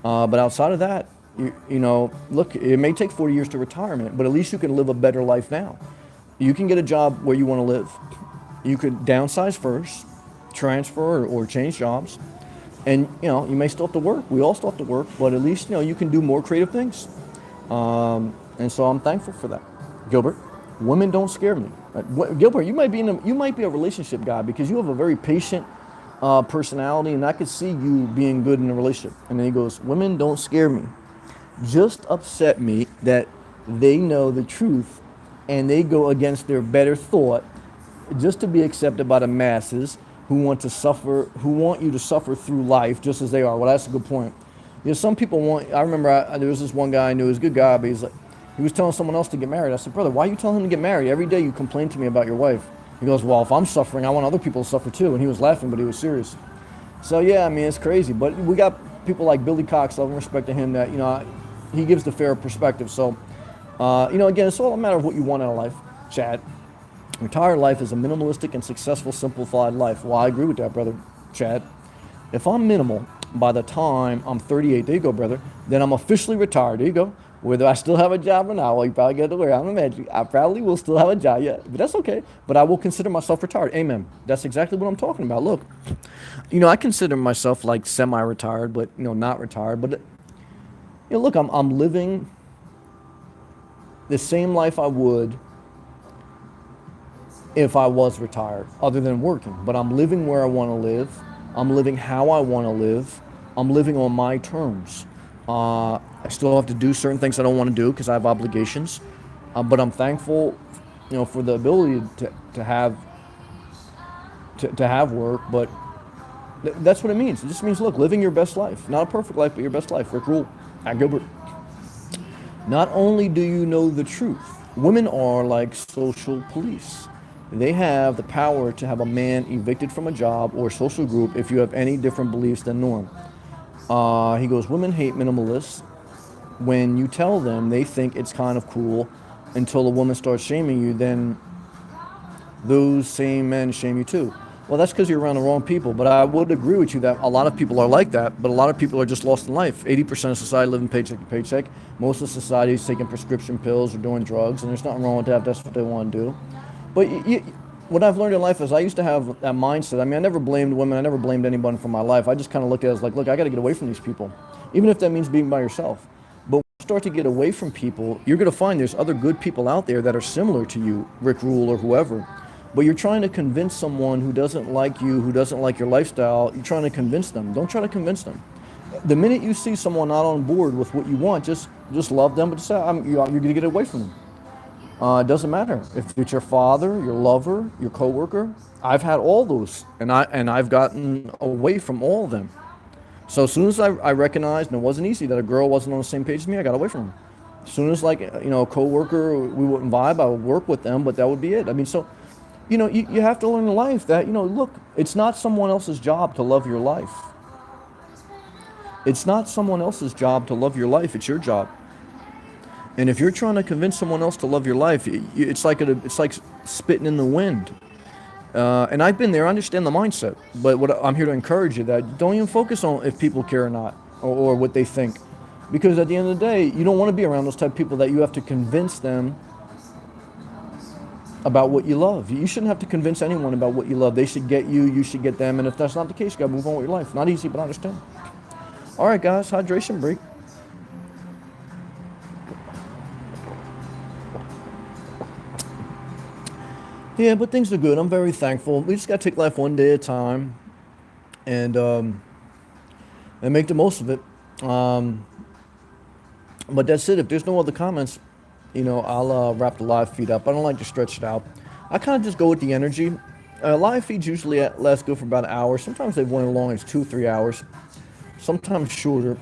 Speaker 1: But outside of that, look, it may take 40 years to retirement, but at least you can live a better life now. You can get a job where you want to live. You could downsize first, transfer or change jobs, and you may still have to work. We all still have to work, but at least you can do more creative things. And so I'm thankful for that. Gilbert, women don't scare me. Gilbert, you might be a relationship guy because you have a very patient personality, and I could see you being good in a relationship. And then he goes, women don't scare me. Just upset me that they know the truth and they go against their better thought just to be accepted by the masses who want you to suffer through life just as they are. Well, that's a good point. Some people I remember there was this one guy I knew, he was a good guy, but he was telling someone else to get married. I said, brother, why are you telling him to get married? Every day you complain to me about your wife. He goes, well, if I'm suffering, I want other people to suffer too. And he was laughing, but he was serious. So yeah, it's crazy. But we got people like Billy Cox, love and respect to him, that, he gives the fair perspective. So, again, it's all a matter of what you want out of life, Chad. Retired life is a minimalistic and successful, simplified life. Well, I agree with that, brother, Chad. If I'm minimal by the time I'm 38, there you go, brother, then I'm officially retired. There you go. Whether I still have a job or not, well, you probably get to where I'm imagining. I probably will still have a job, yeah, but that's okay. But I will consider myself retired. Amen. That's exactly what I'm talking about. Look, I consider myself like semi-retired, but not retired. But look, I'm living the same life I would if I was retired, other than working. But I'm living where I want to live. I'm living how I want to live. I'm living on my terms. I still have to do certain things I don't want to do because I have obligations. But I'm thankful, for the ability to have work. But that's what it means. It just means, look, living your best life. Not a perfect life, but your best life. Rick Rule, at Gilbert. Not only do you know the truth, women are like social police. They have the power to have a man evicted from a job or social group if you have any different beliefs than norm. He goes, women hate minimalists. When you tell them, they think it's kind of cool until a woman starts shaming you, then those same men shame you too. Well, that's because you're around the wrong people. But I would agree with you that a lot of people are like that, but a lot of people are just lost in life. 80% of society living paycheck to paycheck. Most of society is taking prescription pills or doing drugs, and there's nothing wrong with that if that's what they want to do. But what I've learned in life is I used to have that mindset. I never blamed women. I never blamed anyone for my life. I just kind of looked at it as like, look, I got to get away from these people, even if that means being by yourself. But when you start to get away from people, you're going to find there's other good people out there that are similar to you, Rick Rule or whoever. But you're trying to convince someone who doesn't like you, who doesn't like your lifestyle, you're trying to convince them. Don't try to convince them. The minute you see someone not on board with what you want, just love them, but just say, you're going to get away from them. It doesn't matter if it's your father, your lover, your coworker. I've had all those, and I've gotten away from all of them. So as soon as I recognized, and it wasn't easy, that a girl wasn't on the same page as me, I got away from her. As soon as a coworker, we wouldn't vibe, I would work with them, but that would be it. You have to learn in life that, look, it's not someone else's job to love your life. It's not someone else's job to love your life. It's your job. And if you're trying to convince someone else to love your life, it's like spitting in the wind. And I've been there. I understand the mindset. But what I'm here to encourage you that don't even focus on if people care or not, or what they think, because at the end of the day, you don't want to be around those type of people that you have to convince them about what you love. You shouldn't have to convince anyone about what you love. They should get you, you should get them. And if that's not the case, you got to move on with your life. Not easy, but I understand. All right, guys, hydration break. Yeah, but things are good. I'm very thankful. We just got to take life one day at a time and make the most of it. Um, but that's it. If there's no other comments, I'll wrap the live feed up. I don't like to stretch it out. I kind of just go with the energy. Live feeds usually last good for about an hour. Sometimes they've went as long as 2, 3 hours. Sometimes shorter.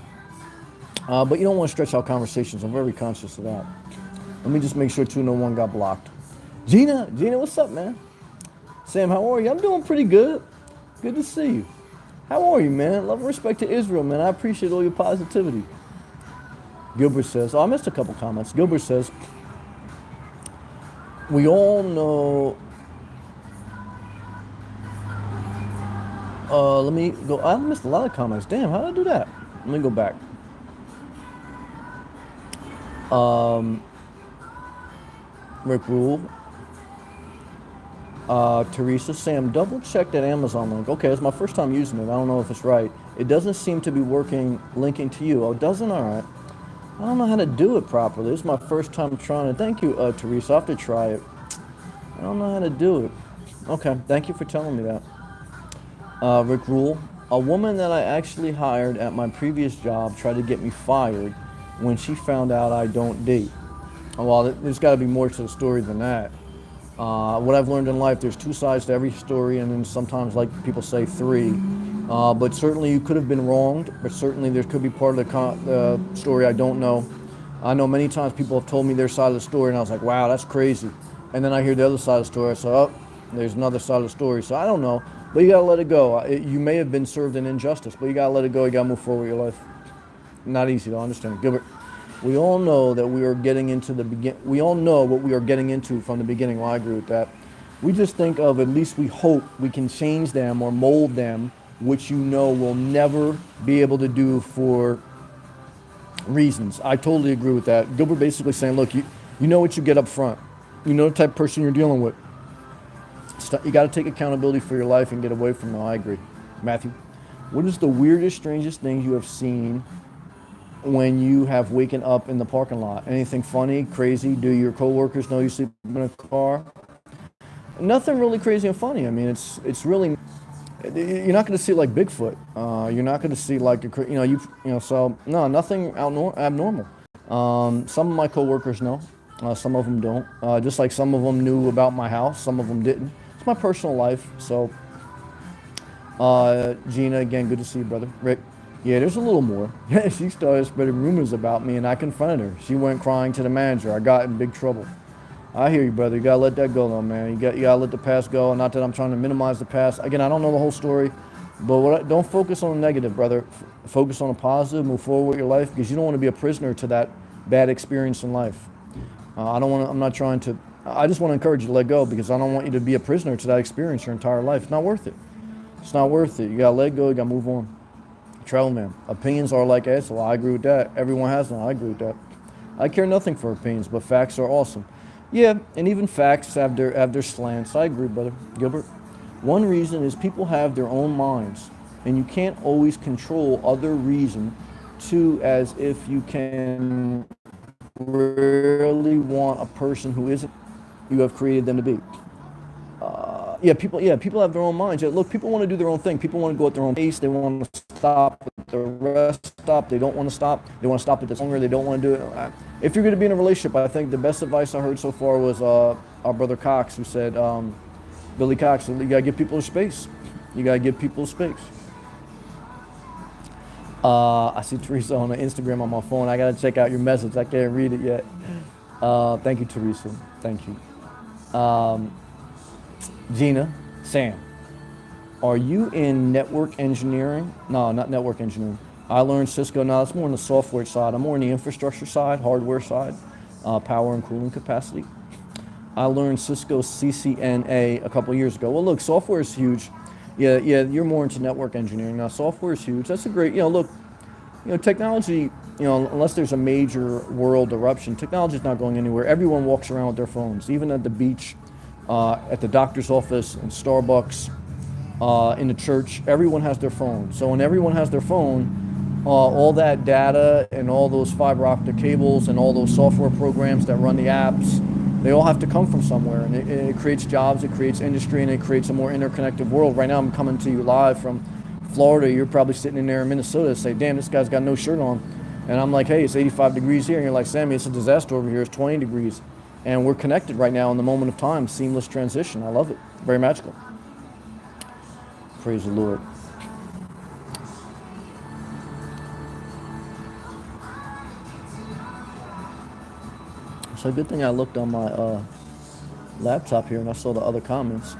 Speaker 1: But you don't want to stretch out conversations. I'm very conscious of that. Let me just make sure 201 got blocked. Gina, what's up, man? Sam, how are you? I'm doing pretty good. Good to see you. How are you, man? Love and respect to Israel, man. I appreciate all your positivity. Gilbert says, I missed a couple comments. Gilbert says, we all know, let me go, I missed a lot of comments. Damn, how did I do that? Let me go back. Rick Rule. Teresa, Sam, double check that Amazon link. Okay, it's my first time using it. I don't know if it's right. It doesn't seem to be working, linking to you. Oh, it doesn't? All right. I don't know how to do it properly. This is my first time trying it. Thank you, Teresa. I'll have to try it. I don't know how to do it. Okay, thank you for telling me that. Rick Rule, a woman that I actually hired at my previous job tried to get me fired when she found out I don't date. Well, there's got to be more to the story than that. What I've learned in life, there's 2 sides to every story, and then sometimes, like people say, 3. But certainly you could have been wronged, but certainly there could be part of the story I don't know. I know many times people have told me their side of the story, and I was like, wow, that's crazy. And then I hear the other side of the story, I say, oh, there's another side of the story. So I don't know, but you got to let it go. You may have been served an injustice, but you got to let it go. You got to move forward with your life. Not easy to understand. Gilbert. We all know that we are getting into we all know what we are getting into from the beginning. Well, I agree with that. We just think of, at least we hope we can change them or mold them, which we'll never be able to do for reasons. I totally agree with that. Gilbert basically saying, look, you know what you get up front. You know the type of person you're dealing with. You got to take accountability for your life and get away from them. I agree. Matthew, what is the weirdest, strangest thing you have seen when you have waken up in the parking lot? Anything funny, crazy? Do your coworkers know you sleep in a car? Nothing really crazy and funny. I mean, it's really, you're not going to see like Bigfoot. You're not going to see like so no, nothing abnormal. Some of my coworkers know, some of them don't. Just like some of them knew about my house, some of them didn't. It's my personal life. So, Gina, again, good to see you, brother. Rick. Yeah, there's a little more. She started spreading rumors about me, and I confronted her. She went crying to the manager. I got in big trouble. I hear you, brother. You gotta let that go, though, man. You gotta let the past go. Not that I'm trying to minimize the past. Again, I don't know the whole story, but don't focus on the negative, brother. Focus on the positive. Move forward with your life, because you don't want to be a prisoner to that bad experience in life. I'm not trying to. I just want to encourage you to let go, because I don't want you to be a prisoner to that experience your entire life. It's not worth it. It's not worth it. You gotta let go. You gotta move on. Travel man, opinions are like assholes. I agree with that. Everyone has them. I agree with that. I care nothing for opinions, but facts are awesome. Yeah, and even facts have their slants. I agree, brother. Gilbert. One reason is people have their own minds, and you can't always control other reason. 2, as if you can rarely want a person who isn't you have created them to be. People have their own minds. Yeah, look, people want to do their own thing. People want to go at their own pace. They want to stop at the rest stop. They don't want to stop. They want to stop at the longer. They don't want to do it. If you're going to be in a relationship, I think the best advice I heard so far was our brother Cox, who said, Billy Cox, you got to give people space. You got to give people space. I see Teresa on Instagram on my phone. I got to check out your message. I can't read it yet. Thank you, Teresa. Thank you. Gina, Sam, are you in network engineering? No, not network engineering. I learned Cisco. No, it's more on the software side. I'm more on the infrastructure side, hardware side, power and cooling capacity. I learned Cisco CCNA a couple years ago. Well, look, software is huge. Yeah, you're more into network engineering. Now, software is huge. That's a great, technology, unless there's a major world eruption, technology is not going anywhere. Everyone walks around with their phones, even at the beach. at the doctor's office, in Starbucks, in the church. Everyone has their phone. So when everyone has their phone, all that data and all those fiber optic cables and all those software programs that run the apps, they all have to come from somewhere. And it creates jobs, it creates industry, and it creates a more interconnected world. Right now I'm coming to you live from Florida. You're probably sitting in there in Minnesota and say, damn, this guy's got no shirt on. And I'm like, hey, it's 85 degrees here. And you're like, Sammy, it's a disaster over here. It's 20 degrees. And we're connected right now in the moment of time. Seamless transition. I love it. Very magical. Praise the Lord. So good thing I looked on my laptop here and I saw the other comments.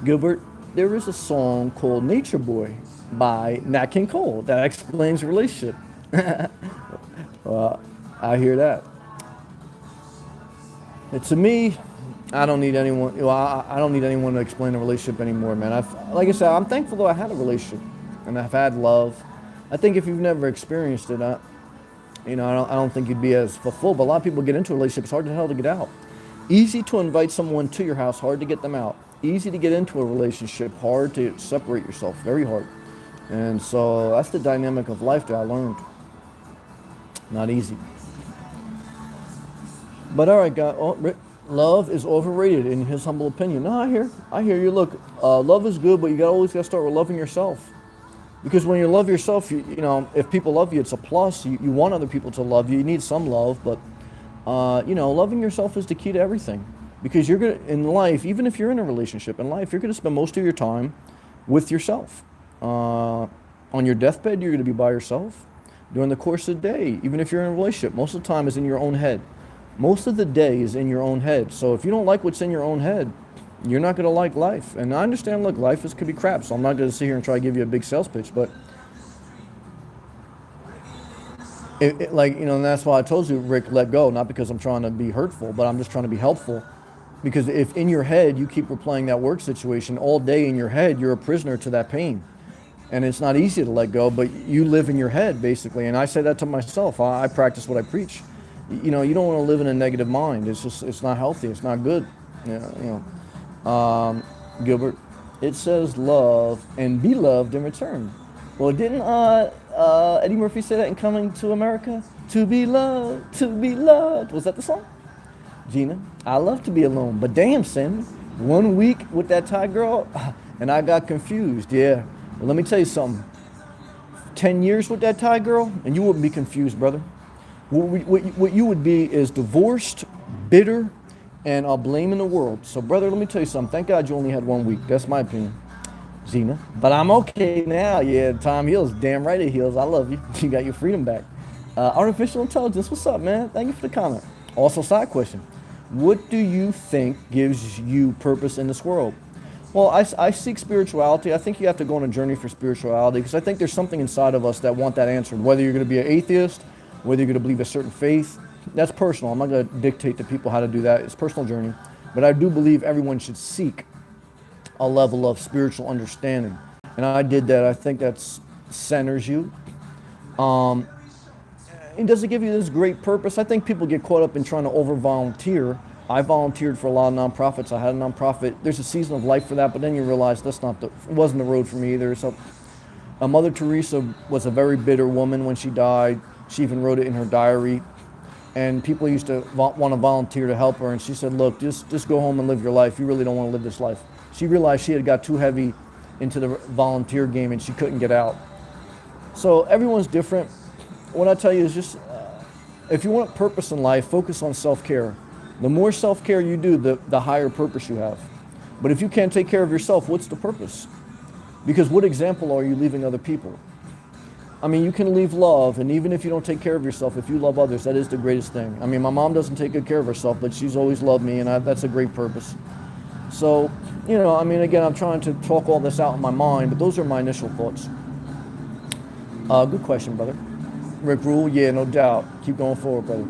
Speaker 1: Gilbert, there is a song called Nature Boy by Nat King Cole that explains relationship. Well, I hear that. And to me, I don't need anyone. Well, I don't need anyone to explain a relationship anymore, man. Like I said, I'm thankful that I had a relationship and I've had love. I think if you've never experienced it, I don't think you'd be as fulfilled. But a lot of people get into a relationship. It's hard to hell to get out. Easy to invite someone to your house, hard to get them out. Easy to get into a relationship, hard to separate yourself, very hard. And so that's the dynamic of life that I learned. Not easy. But all right, God, love is overrated in his humble opinion. No, I hear you. Look, love is good, but you always got to start with loving yourself. Because when you love yourself, you know, if people love you, it's a plus. You want other people to love you. You need some love, but loving yourself is the key to everything. Because you're gonna in life, even if you're in a relationship in life, you're gonna spend most of your time with yourself. On your deathbed, you're gonna be by yourself. During the course of the day, even if you're in a relationship, most of the time is in your own head. Most of the day is in your own head. So if you don't like what's in your own head, you're not going to like life. And I understand, look, life could be crap, so I'm not going to sit here and try to give you a big sales pitch, but and that's why I told you, Rick, let go, not because I'm trying to be hurtful, but I'm just trying to be helpful. Because if in your head you keep replaying that work situation all day in your head, you're a prisoner to that pain. And it's not easy to let go, but you live in your head, basically. And I say that to myself. I practice what I preach. You don't want to live in a negative mind. It's not healthy. It's not good. Gilbert, it says love and be loved in return. Well, didn't Eddie Murphy say that in Coming to America? To be loved, to be loved. Was that the song? Gina, I love to be alone, but damn, Sammy, 1 week with that Thai girl, and I got confused. Yeah, well, let me tell you something. 10 years with that Thai girl, and you wouldn't be confused, brother. What you would be is divorced, bitter, and blaming the world. So, brother, let me tell you something. Thank God you only had 1 week. That's my opinion. Zena, but I'm okay now. Yeah, time heals. Damn right it heals. I love you. You got your freedom back. Artificial intelligence, what's up, man? Thank you for the comment. Also, side question. What do you think gives you purpose in this world? Well, I seek spirituality. I think you have to go on a journey for spirituality because I think there's something inside of us that want that answered. Whether you're going to be an atheist, whether you're going to believe a certain faith, that's personal. I'm not going to dictate to people how to do that. It's a personal journey. But I do believe everyone should seek a level of spiritual understanding. And I did that. I think that centers you. And does it give you this great purpose? I think people get caught up in trying to over-volunteer. I volunteered for a lot of nonprofits. I had a nonprofit. There's a season of life for that, but then you realize it wasn't the road for me either. So Mother Teresa was a very bitter woman when she died. She even wrote it in her diary. And people used to want to volunteer to help her. And she said, look, just go home and live your life. You really don't want to live this life. She realized she had got too heavy into the volunteer game and she couldn't get out. So everyone's different. What I tell you is just, if you want purpose in life, focus on self-care. The more self-care you do, the higher purpose you have. But if you can't take care of yourself, what's the purpose? Because what example are you leaving other people? I mean, you can leave love, and even if you don't take care of yourself, if you love others, that is the greatest thing. I mean, my mom doesn't take good care of herself, but she's always loved me, and that's a great purpose. So, again, I'm trying to talk all this out in my mind, but those are my initial thoughts. Good question, brother. Rick Rule, yeah, no doubt. Keep going forward, brother.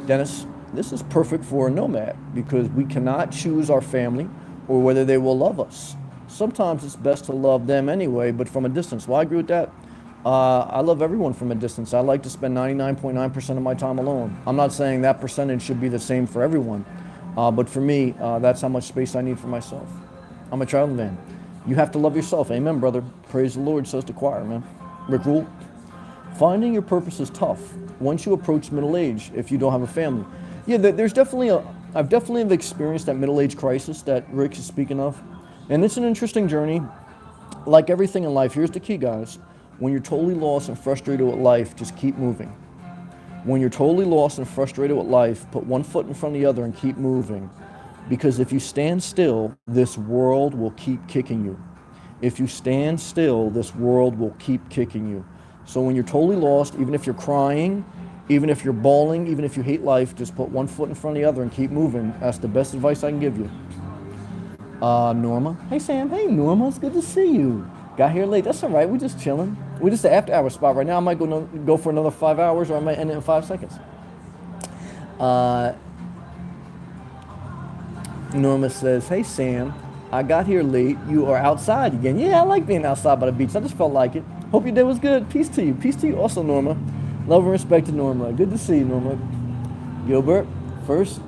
Speaker 1: Dennis, this is perfect for a nomad because we cannot choose our family or whether they will love us. Sometimes it's best to love them anyway, but from a distance. Well, I agree with that. I love everyone from a distance. I like to spend 99.9% of my time alone. I'm not saying that percentage should be the same for everyone, But for me, that's how much space I need for myself. I'm a traveling man. You have to love yourself. Amen, brother. Praise the Lord, says the choir, man. Rick Rule. Finding your purpose is tough once you approach middle age if you don't have a family. Yeah, there's definitely I've definitely have experienced that middle age crisis that Rick is speaking of. And it's an interesting journey. Like everything in life, here's the key, guys. When you're totally lost and frustrated with life, just keep moving. When you're totally lost and frustrated with life, put one foot in front of the other and keep moving. Because if you stand still, this world will keep kicking you. If you stand still, this world will keep kicking you. So when you're totally lost, even if you're crying, even if you're bawling, even if you hate life, just put one foot in front of the other and keep moving. That's the best advice I can give you. Norma. Hey, Sam. Hey, Norma. It's good to see you. Got here late. That's all right. We're just chilling. We're just the after hour spot right now. I might go for another 5 hours, or I might end it in 5 seconds. Norma says, hey, Sam. I got here late. You are outside again. Yeah, I like being outside by the beach. I just felt like it. Hope your day was good. Peace to you. Peace to you also, Norma. Love and respect to Norma. Good to see you, Norma. Gilbert, first,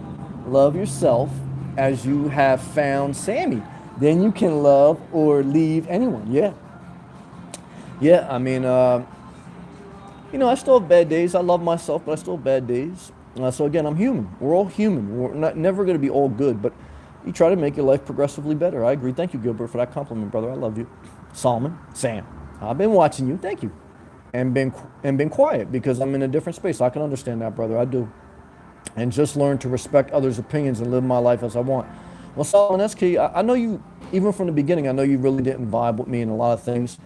Speaker 1: love yourself as you have found Sammy. Then you can love or leave anyone. Yeah. Yeah, I mean, I still have bad days. I love myself, but I still have bad days. So again, I'm human. We're all human. We're never going to be all good, but you try to make your life progressively better. I agree. Thank you, Gilbert, for that compliment, brother. I love you. Solomon, Sam, I've been watching you. Thank you. And been quiet because I'm in a different space. I can understand that, brother. I do. And just learn to respect others' opinions and live my life as I want. Well, Solomon, that's key. I know you, even from the beginning, I know you really didn't vibe with me in a lot of things.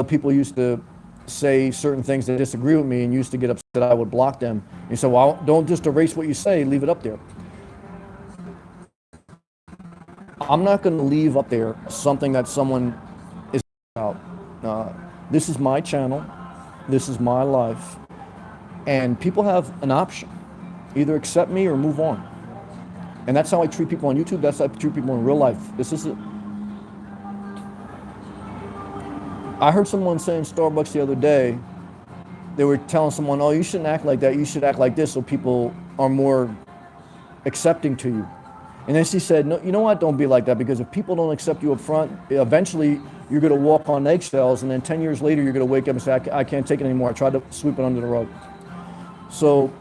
Speaker 1: People used to say certain things that disagree with me and used to get upset I would block them. You said, well, don't just erase what you say, leave it up there. I'm not going to leave up there something that someone is about. This is my channel. This is my life. And people have an option. Either accept me or move on. And that's how I treat people on YouTube. That's how I treat people in real life. This is it. I heard someone say in Starbucks the other day, they were telling someone, oh, you shouldn't act like that. You should act like this so people are more accepting to you. And then she said, no, you know what? Don't be like that, because if people don't accept you up front, eventually you're going to walk on eggshells, and then 10 years later you're going to wake up and say, I can't take it anymore. I tried to sweep it under the rug. So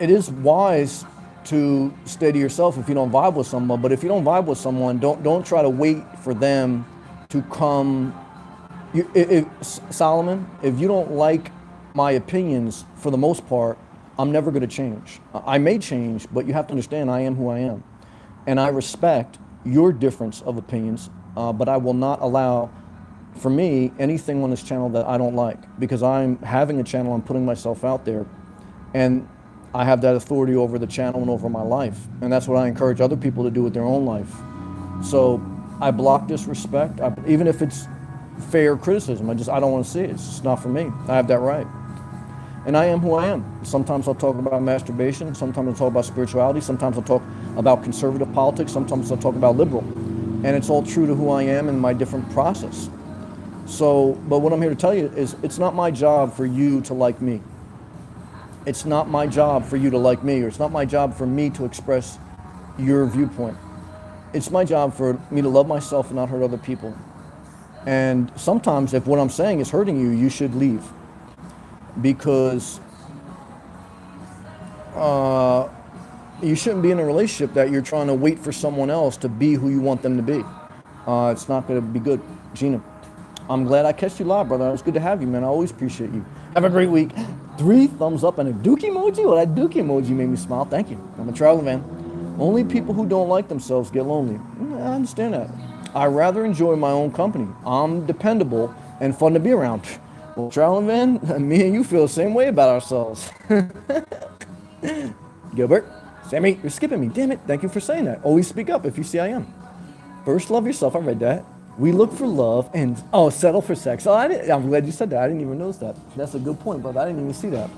Speaker 1: it is wise to stay to yourself if you don't vibe with someone. But if you don't vibe with someone, don't try to wait for them to come. Solomon, if you don't like my opinions, for the most part, I'm never going to change. I may change, but you have to understand I am who I am. And I respect your difference of opinions, but I will not allow, for me, anything on this channel that I don't like, because I'm having a channel, I'm putting myself out there, and I have that authority over the channel and over my life. And that's what I encourage other people to do with their own life. So I block disrespect, even if it's fair criticism. I don't want to see it. It's just not for me. I have that right. And I am who I am. Sometimes I'll talk about masturbation. Sometimes I'll talk about spirituality. Sometimes I'll talk about conservative politics. Sometimes I'll talk about liberal. And it's all true to who I am in my different process. So, but what I'm here to tell you is it's not my job for you to like me. It's not my job for you to like me, or it's not my job for me to express your viewpoint. It's my job for me to love myself and not hurt other people. And sometimes if what I'm saying is hurting you, you should leave. Because you shouldn't be in a relationship that you're trying to wait for someone else to be who you want them to be. It's not going to be good. Gina, I'm glad I catch you live, brother. It's good to have you, man. I always appreciate you. Have a great week. 3 thumbs up and a dookie emoji? Well, that dookie emoji made me smile. Thank you. I'm a traveler, man. Only people who don't like themselves get lonely. I understand that. I rather enjoy my own company. I'm dependable and fun to be around. Well, traveling man, me and you feel the same way about ourselves. Gilbert, Sammy, you're skipping me. Damn it. Thank you for saying that. Always speak up if you see I am. First, love yourself. I read that. We look for love and, settle for sex. I'm glad you said that. I didn't even notice that. That's a good point, brother. I didn't even see that.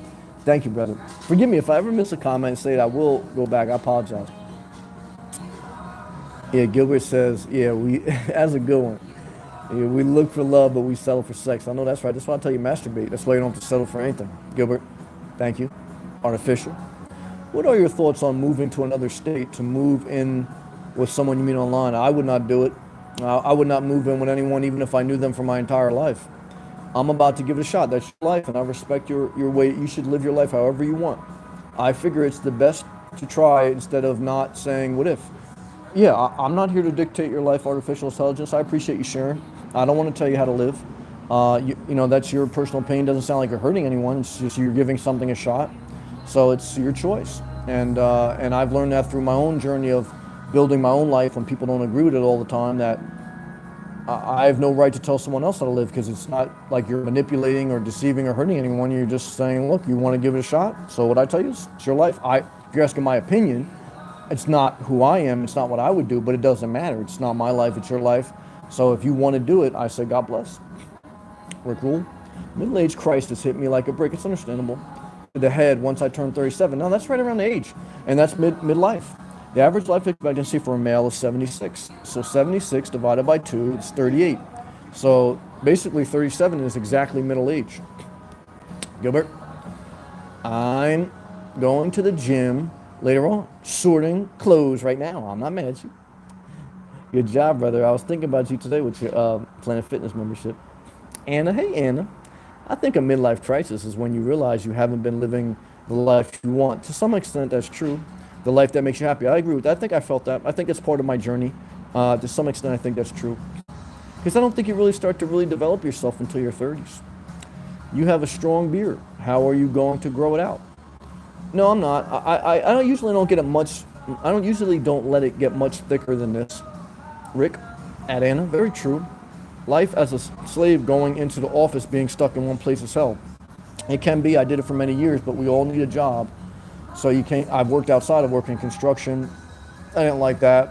Speaker 1: Thank you, brother. Forgive me if I ever miss a comment and say it. I will go back. I apologize. Yeah, Gilbert says, that's a good one. Yeah, we look for love, but we settle for sex. I know that's right. That's why I tell you masturbate. That's why you don't have to settle for anything. Gilbert, thank you. Artificial. What are your thoughts on moving to another state to move in with someone you meet online? I would not do it. I would not move in with anyone even if I knew them for my entire life. I'm about to give it a shot. That's your life, and I respect your way. You should live your life however you want. I figure it's the best to try instead of not saying what if. Yeah, I'm not here to dictate your life, artificial intelligence. I appreciate you sharing. I don't want to tell you how to live. You know, that's your personal pain. Doesn't sound like you're hurting anyone. It's just you're giving something a shot. So it's your choice. And I've learned that through my own journey of building my own life when people don't agree with it all the time, that I have no right to tell someone else how to live, because it's not like you're manipulating or deceiving or hurting anyone. You're just saying, look, you want to give it a shot. So what I tell you is it's your life. If you're asking my opinion, it's not who I am. It's not what I would do, but it doesn't matter. It's not my life. It's your life. So if you want to do it, I say, God bless. We're cool. Middle-age crisis hit me like a brick. It's understandable. The head once I turned 37. Now that's right around the age, and that's midlife. The average life expectancy for a male is 76. So 76 divided by 2 is 38. So basically 37 is exactly middle age. Gilbert, I'm going to the gym later on, sorting clothes right now. I'm not mad at you. Good job, brother. I was thinking about you today with your Planet Fitness membership. Anna, hey Anna. I think a midlife crisis is when you realize you haven't been living the life you want. To some extent, that's true. The life that makes you happy. I agree with that. I think I felt that. I think it's part of my journey. To some extent, I think that's true. Because I don't think you really start to really develop yourself until your 30s. You have a strong beard. How are you going to grow it out? No, I'm not. I don't usually don't get it much. I don't usually don't let it get much thicker than this. Rick, at Anna, very true. Life as a slave going into the office, being stuck in one place is hell. It can be. I did it for many years, but we all need a job. So you can't. I've worked outside of working in construction. I didn't like that.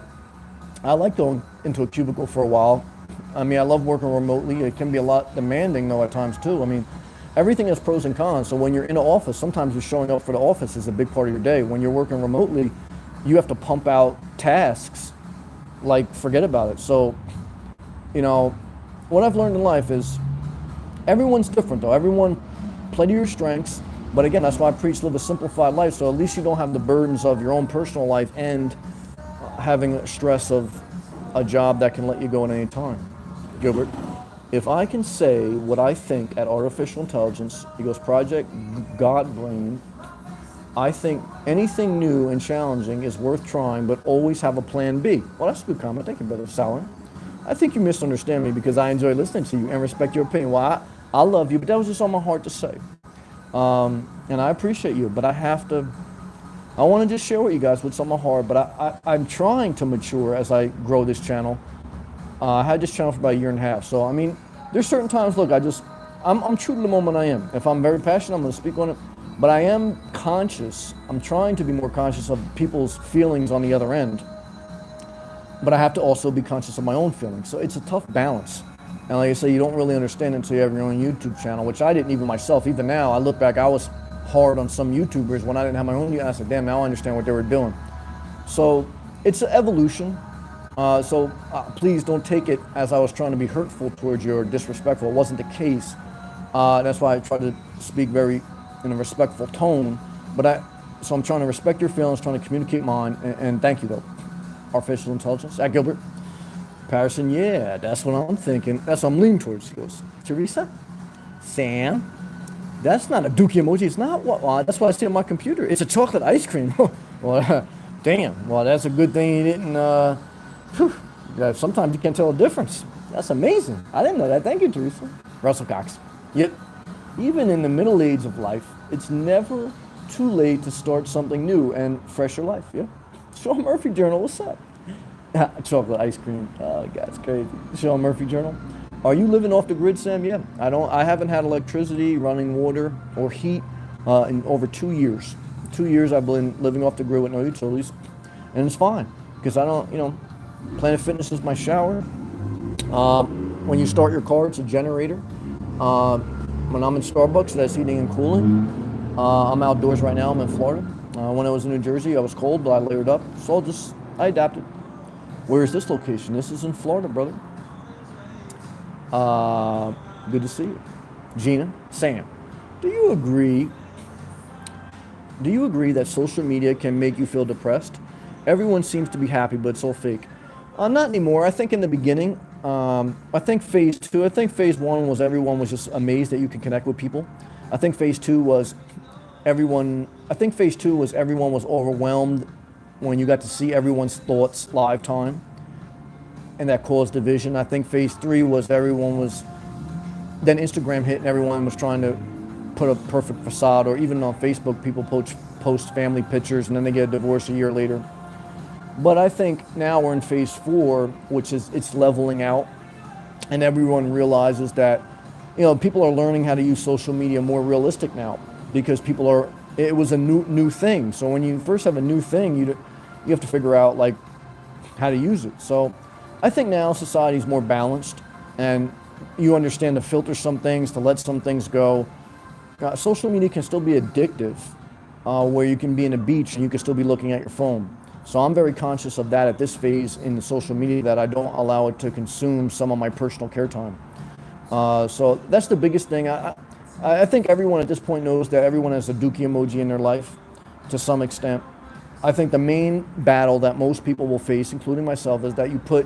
Speaker 1: I like going into a cubicle for a while. I mean, I love working remotely. It can be a lot demanding though at times too. I mean, everything has pros and cons. So when you're in an office, sometimes just showing up for the office is a big part of your day. When you're working remotely, you have to pump out tasks. Like, forget about it. So, you know, what I've learned in life is everyone's different though. Everyone play to your strengths. But again, that's why I preach live a simplified life. So at least you don't have the burdens of your own personal life and having a stress of a job that can let you go at any time. Gilbert, if I can say what I think at artificial intelligence, he goes, Project Godbrain, I think anything new and challenging is worth trying, but always have a plan B. Well, that's a good comment. Thank you, Brother Sauer. I think you misunderstand me because I enjoy listening to you and respect your opinion. Well, I love you, but that was just on my heart to say. And I appreciate you, but I want to just share with you guys what's on my heart, but I'm trying to mature as I grow this channel. I had this channel for about a year and a half. So, I mean, there's certain times, look, I'm true to the moment I am. If I'm very passionate, I'm going to speak on it. But I am conscious. I'm trying to be more conscious of people's feelings on the other end. But I have to also be conscious of my own feelings. So it's a tough balance. And like I say, you don't really understand it until you have your own YouTube channel, which I didn't even myself. Even now, I look back, I was hard on some YouTubers when I didn't have my own. I said, damn, now I understand what they were doing. So it's an evolution. Please don't take it as I was trying to be hurtful towards you or disrespectful. It wasn't the case. That's why I try to speak very in a respectful tone. So I'm trying to respect your feelings, trying to communicate mine, and thank you though. Artificial intelligence. At Gilbert. Patterson, yeah, that's what I'm thinking. That's what I'm leaning towards. He goes, Teresa, Sam, that's not a dookie emoji. It's not what? That's what I see on my computer. It's a chocolate ice cream. Well, damn. Well, that's a good thing you didn't. Yeah, sometimes you can't tell the difference. That's amazing. I didn't know that. Thank you, Teresa. Russell Cox. Yet, even in the middle age of life, it's never too late to start something new and fresher life. Yeah. Sean Murphy Journal, what's up? Chocolate ice cream. Oh, God, it's crazy. Sean Murphy Journal. Are you living off the grid, Sam? Yeah. I haven't had electricity, running water, or heat in over 2 years. 2 years I've been living off the grid with no utilities. And it's fine. Because I don't, Planet Fitness is my shower. When you start your car, it's a generator. When I'm in Starbucks, that's heating and cooling. I'm outdoors right now. I'm in Florida. When I was in New Jersey, I was cold, but I layered up. So I adapted. Where is this location? This is in Florida, brother. Good to see you. Gina, Sam, do you agree Do you agree that social media can make you feel depressed? Everyone seems to be happy, but it's all fake. Not anymore. I think in the beginning, I think phase two, I think phase one was everyone was just amazed that you can connect with people. I think phase two was I think phase two was everyone was overwhelmed when you got to see everyone's thoughts live time, and that caused division. I think phase three was then Instagram hit and everyone was trying to put a perfect facade, or even on Facebook, people post family pictures and then they get a divorce a year later. But I think now we're in phase four, which is it's leveling out, and everyone realizes that, people are learning how to use social media more realistic now, because it was a new thing. So when you first have a new thing, you have to figure out like how to use it. So I think now society is more balanced, and you understand to filter some things, to let some things go. Social media can still be addictive, where you can be in a beach and you can still be looking at your phone. So I'm very conscious of that at this phase in the social media, that I don't allow it to consume some of my personal care time. So that's the biggest thing. I think everyone at this point knows that everyone has a dookie emoji in their life to some extent. I think the main battle that most people will face, including myself, is that you put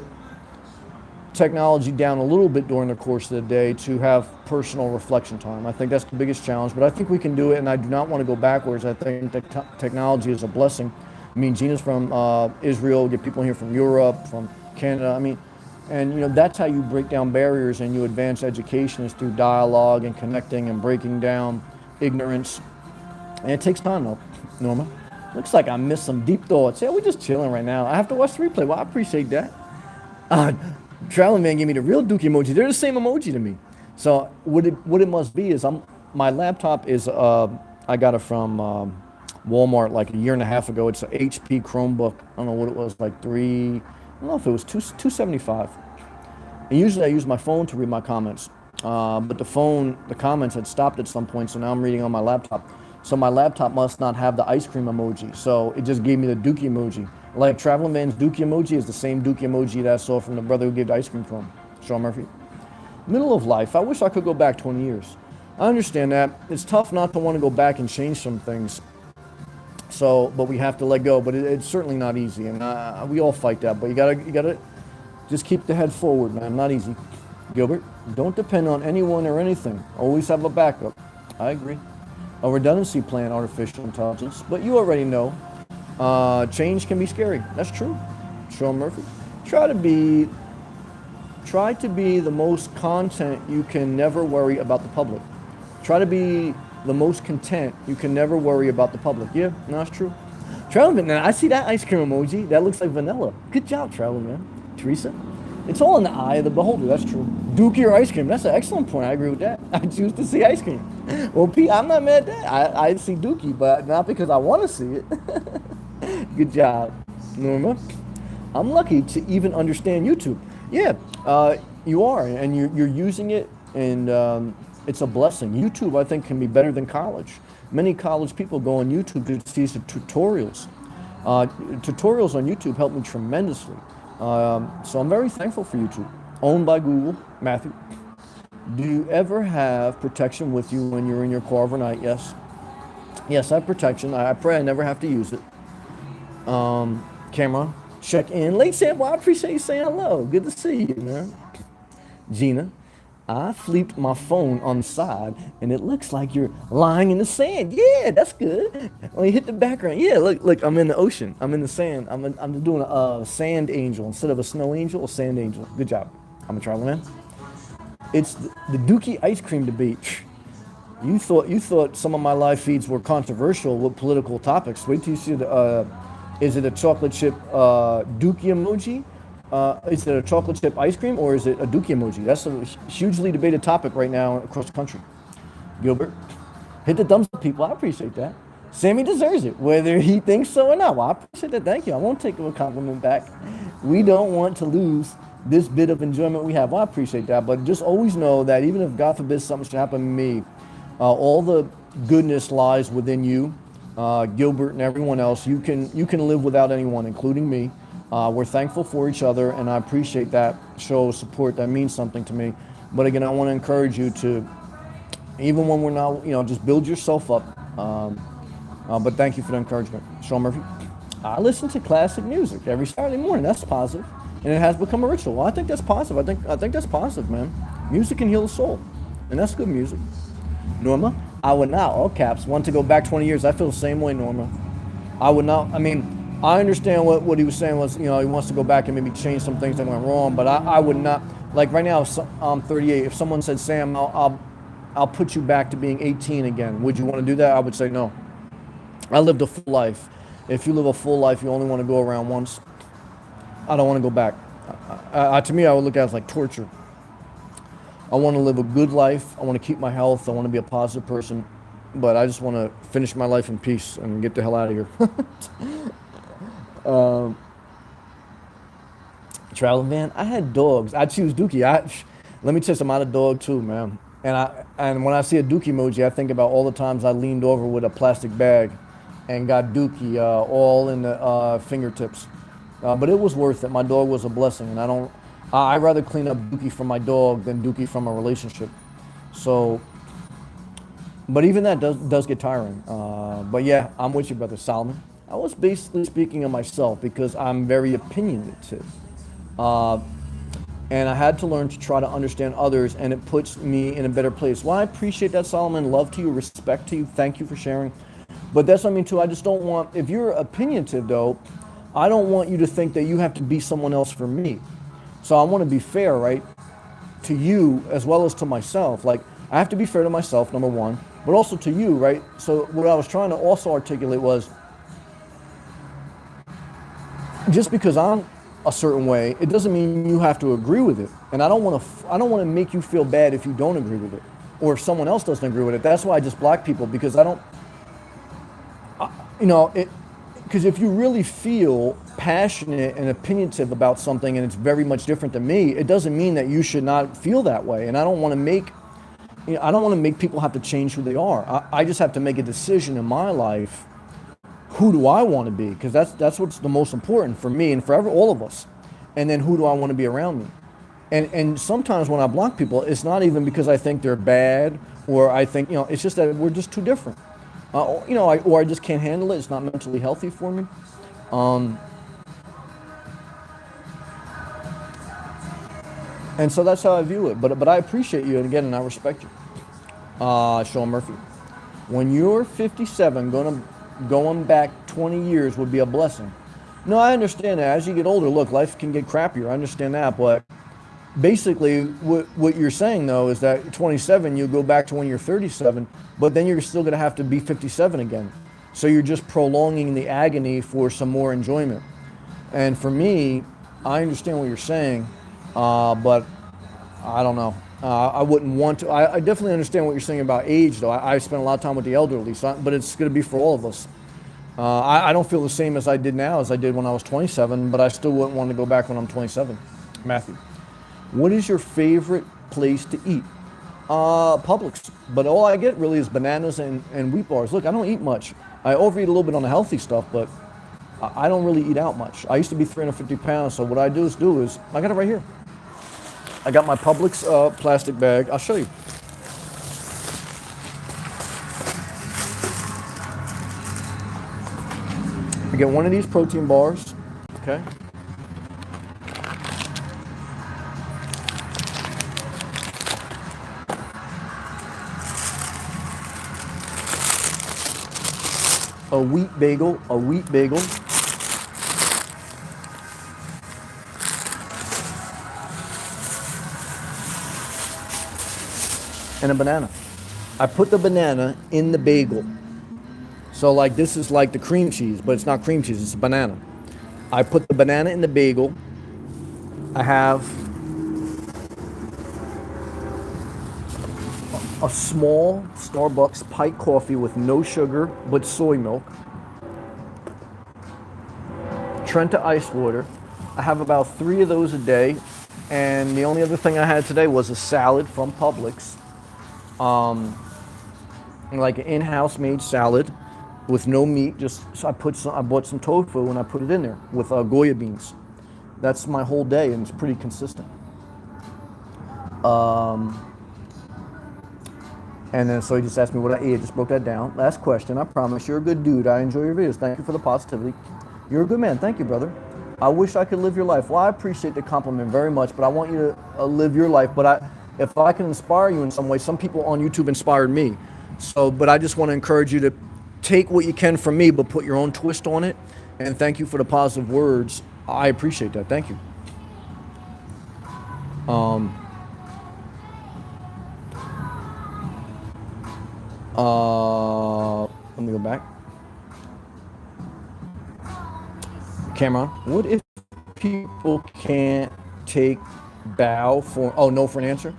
Speaker 1: technology down a little bit during the course of the day to have personal reflection time. I think that's the biggest challenge, but I think we can do it, and I do not want to go backwards. I think that technology is a blessing. I mean, Gina's from Israel, get people here from Europe, from Canada. I mean, and that's how you break down barriers and you advance education, is through dialogue and connecting and breaking down ignorance. And it takes time though, Norma. Looks like I missed some deep thoughts. Yeah, we're just chilling right now. I have to watch the replay. Well, I appreciate that. Traveling Man gave me the real dookie emoji. They're the same emoji to me. So what it must be is my laptop is I got it from Walmart like a year and a half ago. It's an HP Chromebook. I don't know what it was, like I don't know if it was $275. And usually I use my phone to read my comments, but the comments had stopped at some point, so now I'm reading on my laptop. So my laptop must not have the ice cream emoji, so it just gave me the dookie emoji. Like Traveling Man's dookie emoji is the same dookie emoji that I saw from the brother who gave the ice cream to him, Sean Murphy. Middle of life, I wish I could go back 20 years. I understand that. It's tough not to want to go back and change some things. So, but we have to let go. But it's certainly not easy, and we all fight that. But you gotta just keep the head forward, man. Not easy. Gilbert, don't depend on anyone or anything. Always have a backup. I agree. A redundancy plan, artificial intelligence. But you already know, change can be scary. That's true. Sean Murphy, try to be the most content you can never worry about the public. Try to be the most content you can never worry about the public. Yeah, no, that's true. Traveling Man, I see that ice cream emoji. That looks like vanilla. Good job, Traveling Man. Teresa, it's all in the eye of the beholder. That's true. Dookie or ice cream? That's an excellent point. I agree with that. I choose to see ice cream. Well, Pete, I'm not mad at that. I see Dookie, but not because I want to see it. Good job, Norma. I'm lucky to even understand YouTube. Yeah, you are, and you're using it, and it's a blessing. YouTube, I think, can be better than college. Many college people go on YouTube to see some tutorials. Tutorials on YouTube help me tremendously. So I'm very thankful for YouTube. Owned by Google. Matthew, do you ever have protection with you when you're in your car overnight? Yes. Yes, I have protection. I pray I never have to use it. Cameron, check in. Late Sam, well, I appreciate you saying hello. Good to see you, man. Gina, I flipped my phone on the side, and it looks like you're lying in the sand. Yeah, that's good. When you hit the background, yeah, look, I'm in the ocean. I'm in the sand. I'm doing a sand angel instead of a snow angel, a sand angel. Good job. I'm a Traveling Man. It's the Dookie ice cream debate. You thought some of my live feeds were controversial with political topics. Wait till you see is it a chocolate chip Dookie emoji? Is it a chocolate chip ice cream, or is it a Dookie emoji? That's a hugely debated topic right now across the country. Gilbert, hit the thumbs up, people. I appreciate that. Sammy deserves it, whether he thinks so or not. Well, I appreciate that. Thank you. I won't take a compliment back. We don't want to lose this bit of enjoyment we have. Well, I appreciate that, but just always know that even if, God forbid, something should happen to me, all the goodness lies within you, Gilbert and everyone else. You can live without anyone, including me. We're thankful for each other, and I appreciate that show of support. That means something to me. But again, I want to encourage you to, even when we're not, just build yourself up. But thank you for the encouragement. Sean Murphy. I listen to classic music every Saturday morning. That's positive, and it has become a ritual. Well, I think that's positive. I think that's positive, man. Music can heal the soul, and that's good music. Norma, I would not, all caps, want to go back 20 years. I feel the same way, Norma. I would not. I mean, I understand what he was saying was, he wants to go back and maybe change some things that went wrong, but I would not. Like right now, I'm 38. If someone said, Sam, I'll put you back to being 18 again, would you want to do that? I would say no. I lived a full life. If you live a full life, you only want to go around once. I don't want to go back. To me, I would look at it as like torture. I want to live a good life. I want to keep my health. I want to be a positive person. But I just want to finish my life in peace and get the hell out of here. Traveling van. I had dogs. I choose Dookie. Let me tell you something. I had a dog too, man. And when I see a Dookie emoji, I think about all the times I leaned over with a plastic bag and got Dookie all in the fingertips. But it was worth it. My dog was a blessing, and I'd rather clean up Dookie from my dog than Dookie from a relationship. So, but even that does get tiring. But yeah, I'm with you, Brother Solomon. I was basically speaking of myself because I'm very opinionative. And I had to learn to try to understand others, and it puts me in a better place. Well, I appreciate that, Solomon. Love to you, respect to you. Thank you for sharing. But that's what I mean too. I just don't want, if you're opinionative though, I don't want you to think that you have to be someone else for me. So I want to be fair, right? To you as well as to myself. Like, I have to be fair to myself, number one, but also to you, right? So what I was trying to also articulate was, just because I'm a certain way, it doesn't mean you have to agree with it. And I don't want to make you feel bad if you don't agree with it, or if someone else doesn't agree with it. That's why I just block people, because because if you really feel passionate and opinionative about something and it's very much different than me, it doesn't mean that you should not feel that way. And I don't want to make people have to change who they are. I just have to make a decision in my life. Who do I want to be? Because that's what's the most important for me and for all of us. And then who do I want to be around me? And sometimes when I block people, it's not even because I think they're bad, or I think, it's just that we're just too different. Or I just can't handle it. It's not mentally healthy for me. And so that's how I view it. But I appreciate you, and again, and I respect you. Sean Murphy. When you're 57, going back 20 years would be a blessing. No, I understand that. As you get older, look, life can get crappier. I understand that. But basically, what you're saying, though, is that at 27, you go back to when you're 37, but then you're still going to have to be 57 again. So you're just prolonging the agony for some more enjoyment. And for me, I understand what you're saying, but I don't know. I wouldn't want to. I definitely understand what you're saying about age, though. I spent a lot of time with the elderly, but it's going to be for all of us. I don't feel the same as I did now as I did when I was 27, but I still wouldn't want to go back when I'm 27. Matthew. What is your favorite place to eat? Publix. But all I get really is bananas and wheat bars. Look, I don't eat much. I overeat a little bit on the healthy stuff, but I don't really eat out much. I used to be 350 pounds, so what I do is I got it right here. I got my Publix plastic bag. I'll show you. I get one of these protein bars, okay? A wheat bagel, and a banana. I put the banana in the bagel. So like this is like the cream cheese, but it's not cream cheese, it's a banana. I put the banana in the bagel. I have a small Starbucks Pike coffee with no sugar but soy milk. Trenta ice water. I have about 3 of those a day, and the only other thing I had today was a salad from Publix, like an in-house made salad with no meat. So I bought some tofu and I put it in there with Goya beans. That's my whole day, and it's pretty consistent. And then so he just asked me what I ate. Just broke that down. Last question. I promise you're a good dude. I enjoy your videos. Thank you for the positivity. You're a good man. Thank you, brother. I wish I could live your life. Well, I appreciate the compliment very much, but I want you to live your life. But if I can inspire you in some way, some people on YouTube inspired me. So, but I just want to encourage you to take what you can from me, but put your own twist on it. And thank you for the positive words. I appreciate that. Thank you. Let me go back. Cameron, what if people can't take no for an answer?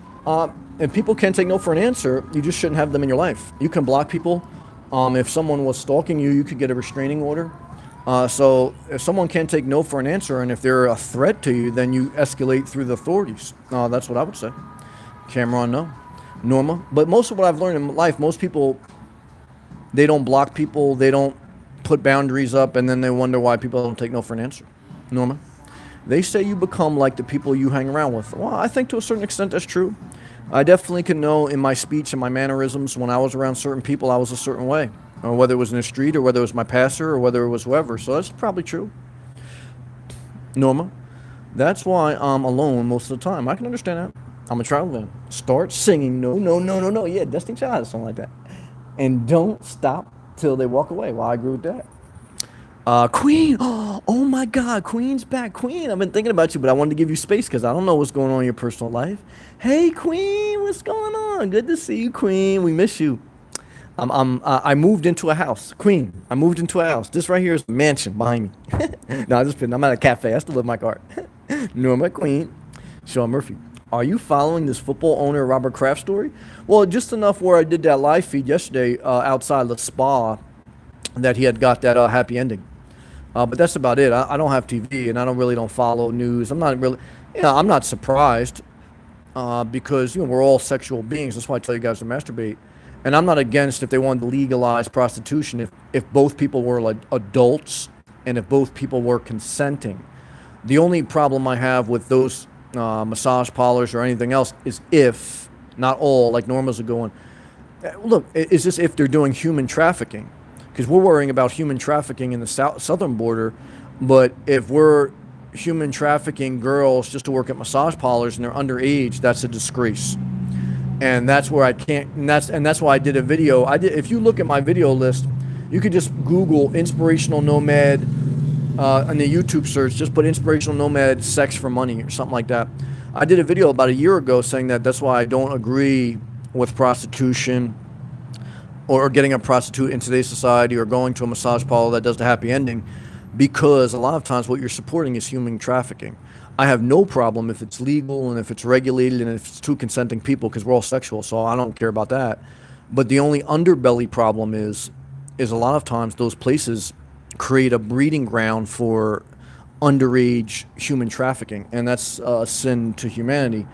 Speaker 1: If people can't take no for an answer, you just shouldn't have them in your life. You can block people. If someone was stalking you, you could get a restraining order. So if someone can't take no for an answer, and if they're a threat to you, then you escalate through the authorities. That's what I would say. Cameron, no. Norma. But most of what I've learned in life, most people, they don't block people, they don't put boundaries up, and then they wonder why people don't take no for an answer. Norma. They say you become like the people you hang around with. Well, I think to a certain extent that's true. I definitely can know in my speech and my mannerisms when I was around certain people, I was a certain way. Or whether it was in the street, or whether it was my pastor, or whether it was whoever. So that's probably true. Norma. That's why I'm alone most of the time. I can understand that. I'm a travel man. Start singing no. Yeah, Destiny Child or something like that. And don't stop till they walk away. Well, I agree with that. Queen. Oh my God, Queen's back. Queen, I've been thinking about you, but I wanted to give you space because I don't know what's going on in your personal life. Hey, Queen, what's going on? Good to see you, Queen. We miss you. I moved into a house. Queen, I moved into a house. This right here is a mansion behind me. No, I'm just kidding. I'm at a cafe. I still live my car. Norma, Queen. Sean Murphy. Are you following this football owner Robert Kraft story? Well, just enough where I did that live feed yesterday outside the spa that he had got that happy ending. But that's about it. I don't have TV, and I don't follow news. I'm not surprised because we're all sexual beings. That's why I tell you guys to masturbate. And I'm not against if they wanted to legalize prostitution if both people were like adults and if both people were consenting. The only problem I have with those massage parlors or anything else is if, not all, like Norma's are going, look, is this if they're doing human trafficking? Because we're worrying about human trafficking in the southern border, but if we're human trafficking girls just to work at massage parlors and they're underage, that's a disgrace. And that's where I can't, and that's why I did a video. If you look at my video list, you could just Google inspirational nomad in the YouTube search, just put inspirational nomad sex for money or something like that. I did a video about a year ago saying that's why I don't agree with prostitution or getting a prostitute in today's society or going to a massage parlor that does the happy ending, because a lot of times what you're supporting is human trafficking. I have no problem if it's legal and if it's regulated and if it's two consenting people, because we're all sexual, so I don't care about that. But the only underbelly problem is a lot of times those places create a breeding ground for underage human trafficking, and that's a sin to humanity.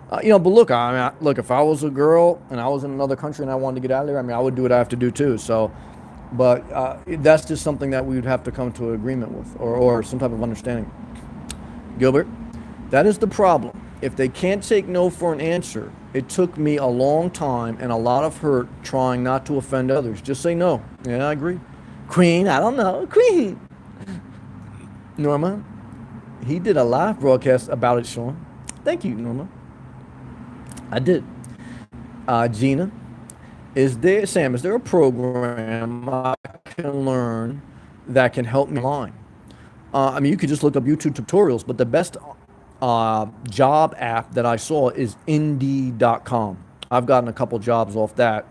Speaker 1: But look, if I was a girl and I was in another country and I wanted to get out of there, I would do what I have to do too. So, but that's just something that we would have to come to an agreement with or some type of understanding. Gilbert, that is the problem. If they can't take no for an answer, it took me a long time and a lot of hurt trying not to offend others. Just say no. Yeah, I agree. Queen, I don't know. Queen. Norma, he did a live broadcast about it, Sean. Thank you, Norma. I did. Gina, is there a program I can learn that can help me online? You could just look up YouTube tutorials, but the best job app that I saw is Indeed.com. I've gotten a couple jobs off that.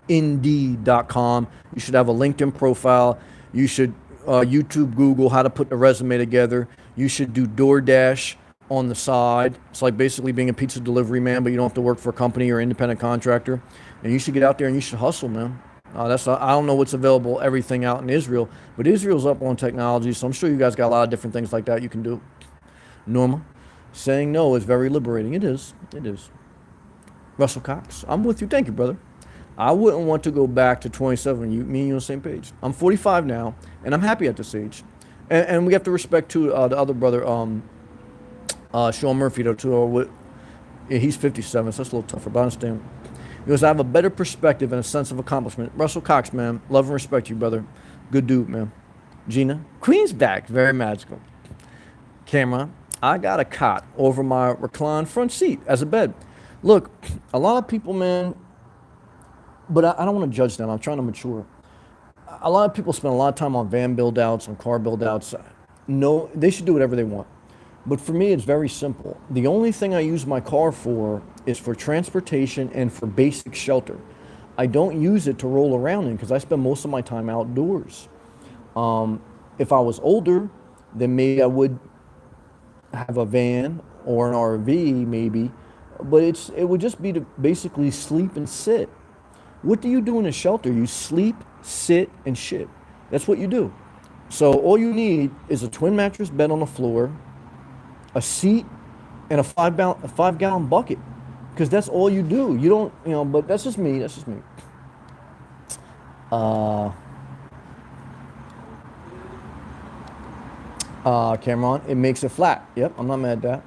Speaker 1: Indeed.com. You should have a LinkedIn profile. You should YouTube, Google how to put a resume together. You should do DoorDash on the side. It's like basically being a pizza delivery man, but you don't have to work for a company or independent contractor. And you should get out there and you should hustle, man. I don't know what's available, everything out in Israel, but Israel's up on technology, so I'm sure you guys got a lot of different things like that you can do. Norma, saying no is very liberating. It is. Russell Cox, I'm with you. Thank you, brother. I wouldn't want to go back to 27. Me and you on the same page. I'm 45 now, and I'm happy at this age. And we have to respect, too, the other brother, Sean Murphy, though, too. He's 57, so that's a little tougher, but I understand. Because I have a better perspective and a sense of accomplishment. Russell Cox, man, love and respect you, brother. Good dude, man. Gina, Queen's back, very magical. Cameron, I got a cot over my reclined front seat as a bed. Look, a lot of people, man, but I don't want to judge them. I'm trying to mature. A lot of people spend a lot of time on van build outs, on car build outs. No, they should do whatever they want. But for me, it's very simple. The only thing I use my car for is for transportation and for basic shelter. I don't use it to roll around in because I spend most of my time outdoors. If I was older, then maybe I would have a van or an RV maybe, but it would just be to basically sleep and sit. What do you do in a shelter? You sleep, sit, and shit. That's what you do. So all you need is a twin mattress bed on the floor, a seat, and a 5 gallon bucket, because that's all you do. You don't, but that's just me. That's just me. Cameron, it makes it flat. Yep, I'm not mad at that.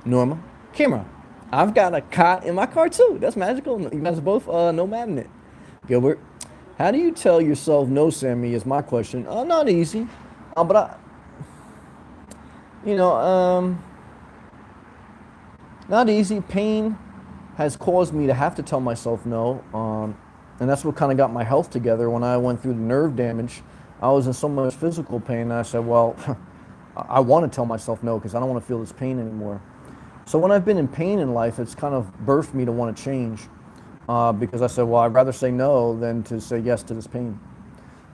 Speaker 1: Norma, Cameron, I've got a cot in my car too. That's magical. You guys are both no mad in it. Gilbert, how do you tell yourself no, Sammy, is my question. Not easy. But not easy. Pain has caused me to have to tell myself no. And that's what kind of got my health together. When I went through the nerve damage, I was in so much physical pain, and I said, well, I want to tell myself no because I don't want to feel this pain anymore. So when I've been in pain in life, it's kind of birthed me to want to change because I said, well, I'd rather say no than to say yes to this pain.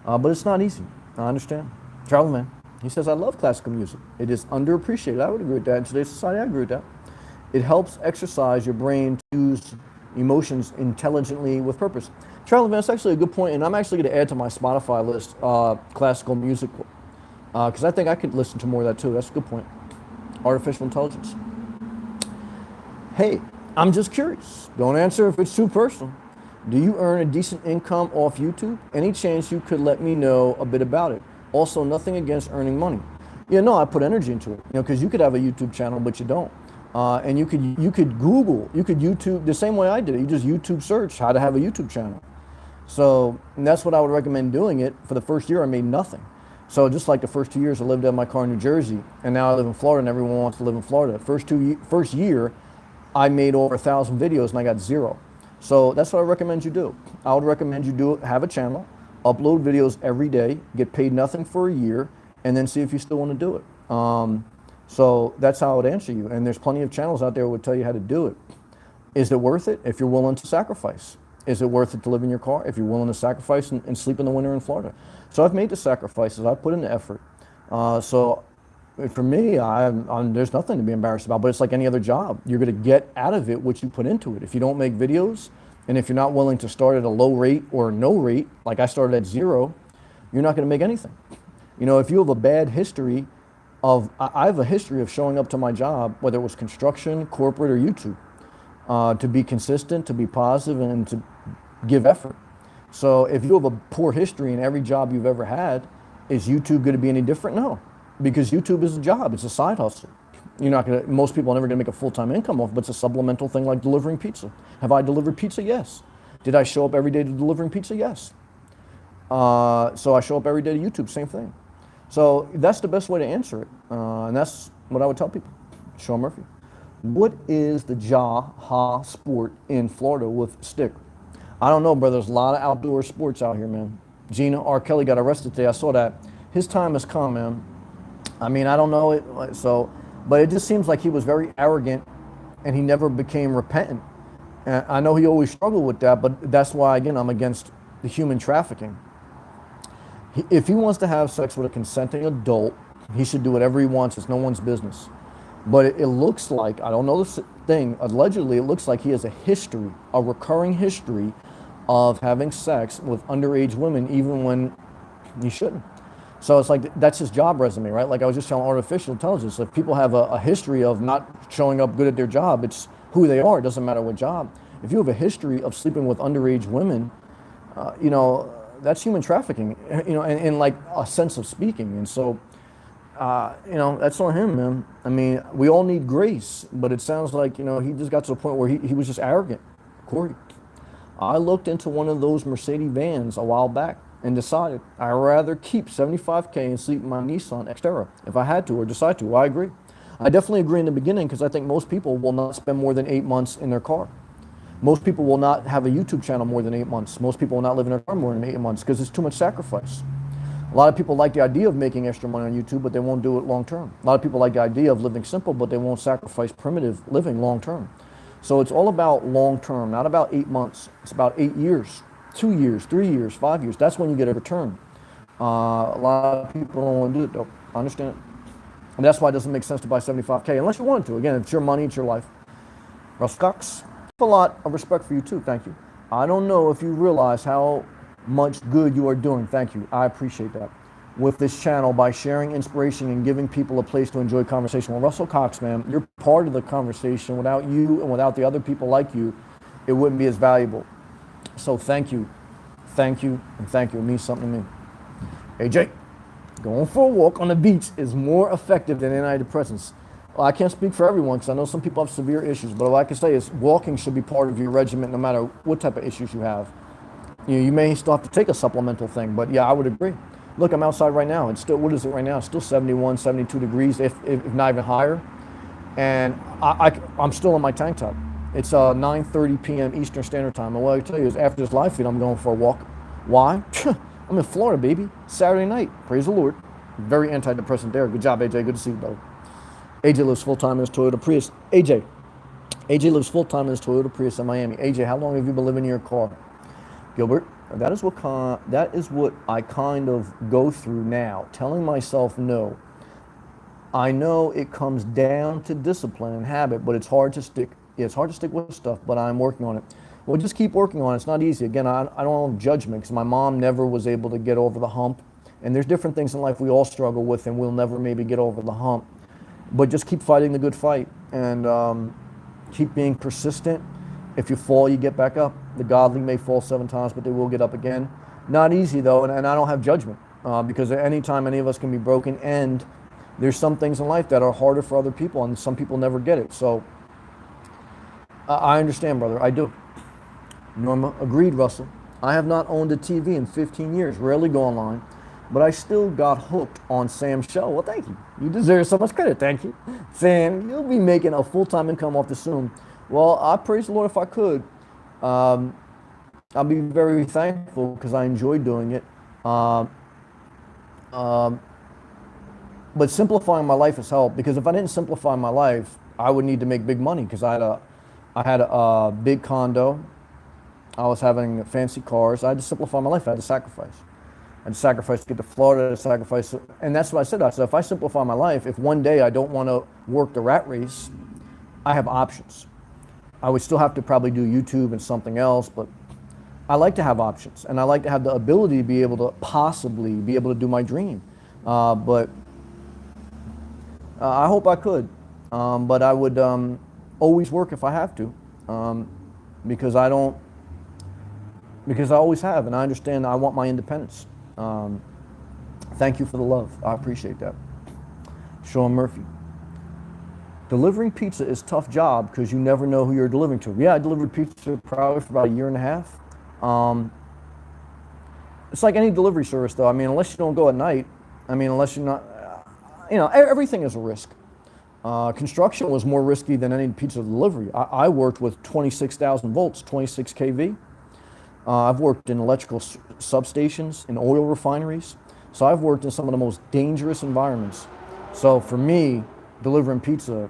Speaker 1: But it's not easy. I understand. Travel Man, he says, I love classical music. It is underappreciated. I would agree with that. In today's society, I agree with that. It helps exercise your brain to use emotions intelligently with purpose. Travel Man, that's actually a good point, and I'm actually going to add to my Spotify list classical music because I think I could listen to more of that too. That's a good point. Artificial intelligence. Hey, I'm just curious. Don't answer if it's too personal. Do you earn a decent income off YouTube? Any chance you could let me know a bit about it? Also, nothing against earning money. Yeah, no, I put energy into it. Because you could have a YouTube channel, but you don't. And you could Google, you could YouTube the same way I did it. You just YouTube search how to have a YouTube channel. So that's what I would recommend doing it. For the first year, I made nothing. So just like the first 2 years, I lived out of my car in New Jersey, and now I live in Florida, and everyone wants to live in Florida. First year, I made over 1,000 videos, and I got 0. So that's what I recommend you do. I would recommend you have a channel, upload videos every day, get paid nothing for a year, and then see if you still want to do it. So that's how I would answer you. And there's plenty of channels out there that would tell you how to do it. Is it worth it if you're willing to sacrifice? Is it worth it to live in your car if you're willing to sacrifice and sleep in the winter in Florida? So I've made the sacrifices. I've put in the effort. So for me, there's nothing to be embarrassed about, but it's like any other job. You're going to get out of it what you put into it. If you don't make videos, and if you're not willing to start at a low rate or no rate, like I started at 0, you're not going to make anything. If you have a bad history I have a history of showing up to my job, whether it was construction, corporate, or YouTube, to be consistent, to be positive, and to give effort. So if you have a poor history in every job you've ever had, is YouTube going to be any different? No, because YouTube is a job. It's a side hustle. Most people are never going to make a full-time income off, but it's a supplemental thing like delivering pizza. Have I delivered pizza? Yes. Did I show up every day to delivering pizza? Yes. So I show up every day to YouTube, same thing. So that's the best way to answer it. And that's what I would tell people. Sean Murphy. What is the Jaha sport in Florida with stick? I don't know, brother. There's a lot of outdoor sports out here, man. Gina R. Kelly got arrested today. I saw that. His time has come, man. I mean, I don't know it. But it just seems like he was very arrogant and he never became repentant. And I know he always struggled with that, but that's why, again, I'm against the human trafficking. If he wants to have sex with a consenting adult, he should do whatever he wants. It's no one's business. But it looks like, I don't know this thing, allegedly it looks like he has a recurring history of having sex with underage women even when he shouldn't. So it's like, that's his job resume, right? Like I was just telling artificial intelligence, if people have a history of not showing up good at their job, it's who they are, it doesn't matter what job. If you have a history of sleeping with underage women, that's human trafficking, in like a sense of speaking. And so, that's on him, man. I mean, we all need grace, but it sounds like, he just got to a point where he was just arrogant. Corey. I looked into one of those Mercedes vans a while back and decided I'd rather keep 75K and sleep in my Nissan Xterra if I had to or decide to. I agree. I definitely agree in the beginning because I think most people will not spend more than 8 months in their car. Most people will not have a YouTube channel more than 8 months. Most people will not live in their car more than 8 months because it's too much sacrifice. A lot of people like the idea of making extra money on YouTube, but they won't do it long term. A lot of people like the idea of living simple, but they won't sacrifice primitive living long term. So it's all about long term, not about 8 months. It's about 8 years, 2 years, 3 years, 5 years. That's when you get a return. A lot of people don't want to do it though. I understand it. And that's why it doesn't make sense to buy 75K unless you want to. Again, it's your money, it's your life. Russ Cox, a lot of respect for you too. Thank you. I don't know if you realize how much good you are doing. Thank you. I appreciate that. With this channel by sharing inspiration and giving people a place to enjoy conversation. Well, Russell Cox, man, you're part of the conversation. Without you and without the other people like you, it wouldn't be as valuable. So thank you. Thank you. And thank you. It means something to me. AJ, going for a walk on the beach is more effective than antidepressants. Well, I can't speak for everyone because I know some people have severe issues, but all I can say is walking should be part of your regimen no matter what type of issues you have. You may still have to take a supplemental thing, but yeah, I would agree. Look, I'm outside right now. It's still, what is it right now? It's still 71, 72 degrees, if not even higher. And I'm still in my tank top. It's 9:30 p.m. Eastern Standard Time. And what I can tell you is after this live feed, I'm going for a walk. Why? I'm in Florida, baby. Saturday night. Praise the Lord. Very antidepressant there. Good job, AJ. Good to see you, brother. AJ lives full-time in his Toyota Prius. AJ lives full-time in his Toyota Prius in Miami. AJ, how long have you been living in your car? Gilbert, that is what I kind of go through now, telling myself no. I know it comes down to discipline and habit, but it's hard to stick. It's hard to stick with stuff, but I'm working on it. Well, just keep working on it. It's not easy. Again, I don't have judgment because my mom never was able to get over the hump. And there's different things in life we all struggle with and we'll never maybe get over the hump. But just keep fighting the good fight and keep being persistent. If you fall, you get back up. The godly may fall 7 times, but they will get up again. Not easy though, and I don't have judgment because at any time any of us can be broken, and there's some things in life that are harder for other people, and some people never get it. So I understand, brother. I do. Norma, agreed, Russell. I have not owned a TV in 15 years, rarely go online, but I still got hooked on Sam's show. Well, thank you. You deserve so much credit. Thank you. Sam, you'll be making a full-time income off this soon. Well, I praise the Lord if I could. I'll be very thankful because I enjoy doing it. But simplifying my life has helped, because if I didn't simplify my life, I would need to make big money because I had a big condo. I was having fancy cars. I had to simplify my life. I had to sacrifice. I had to sacrifice to get to Florida, to sacrifice. And that's what I said. I said, if I simplify my life, if one day I don't want to work the rat race, I have options. I would still have to probably do YouTube and something else, but I like to have options. And I like to have the ability to be able to possibly be able to do my dream. But I hope I could. But I would always work if I have to, because I always have, and I understand I want my independence. Thank you for the love. I appreciate that. Sean Murphy. Delivering pizza is a tough job because you never know who you're delivering to. Yeah, I delivered pizza probably for about 1.5 years. It's like any delivery service though. I mean, unless you don't go at night, I mean, unless you're not, everything is a risk. Construction was more risky than any pizza delivery. I worked with 26,000 volts, 26 kV. I've worked in electrical substations, in oil refineries. So I've worked in some of the most dangerous environments. So for me, delivering pizza,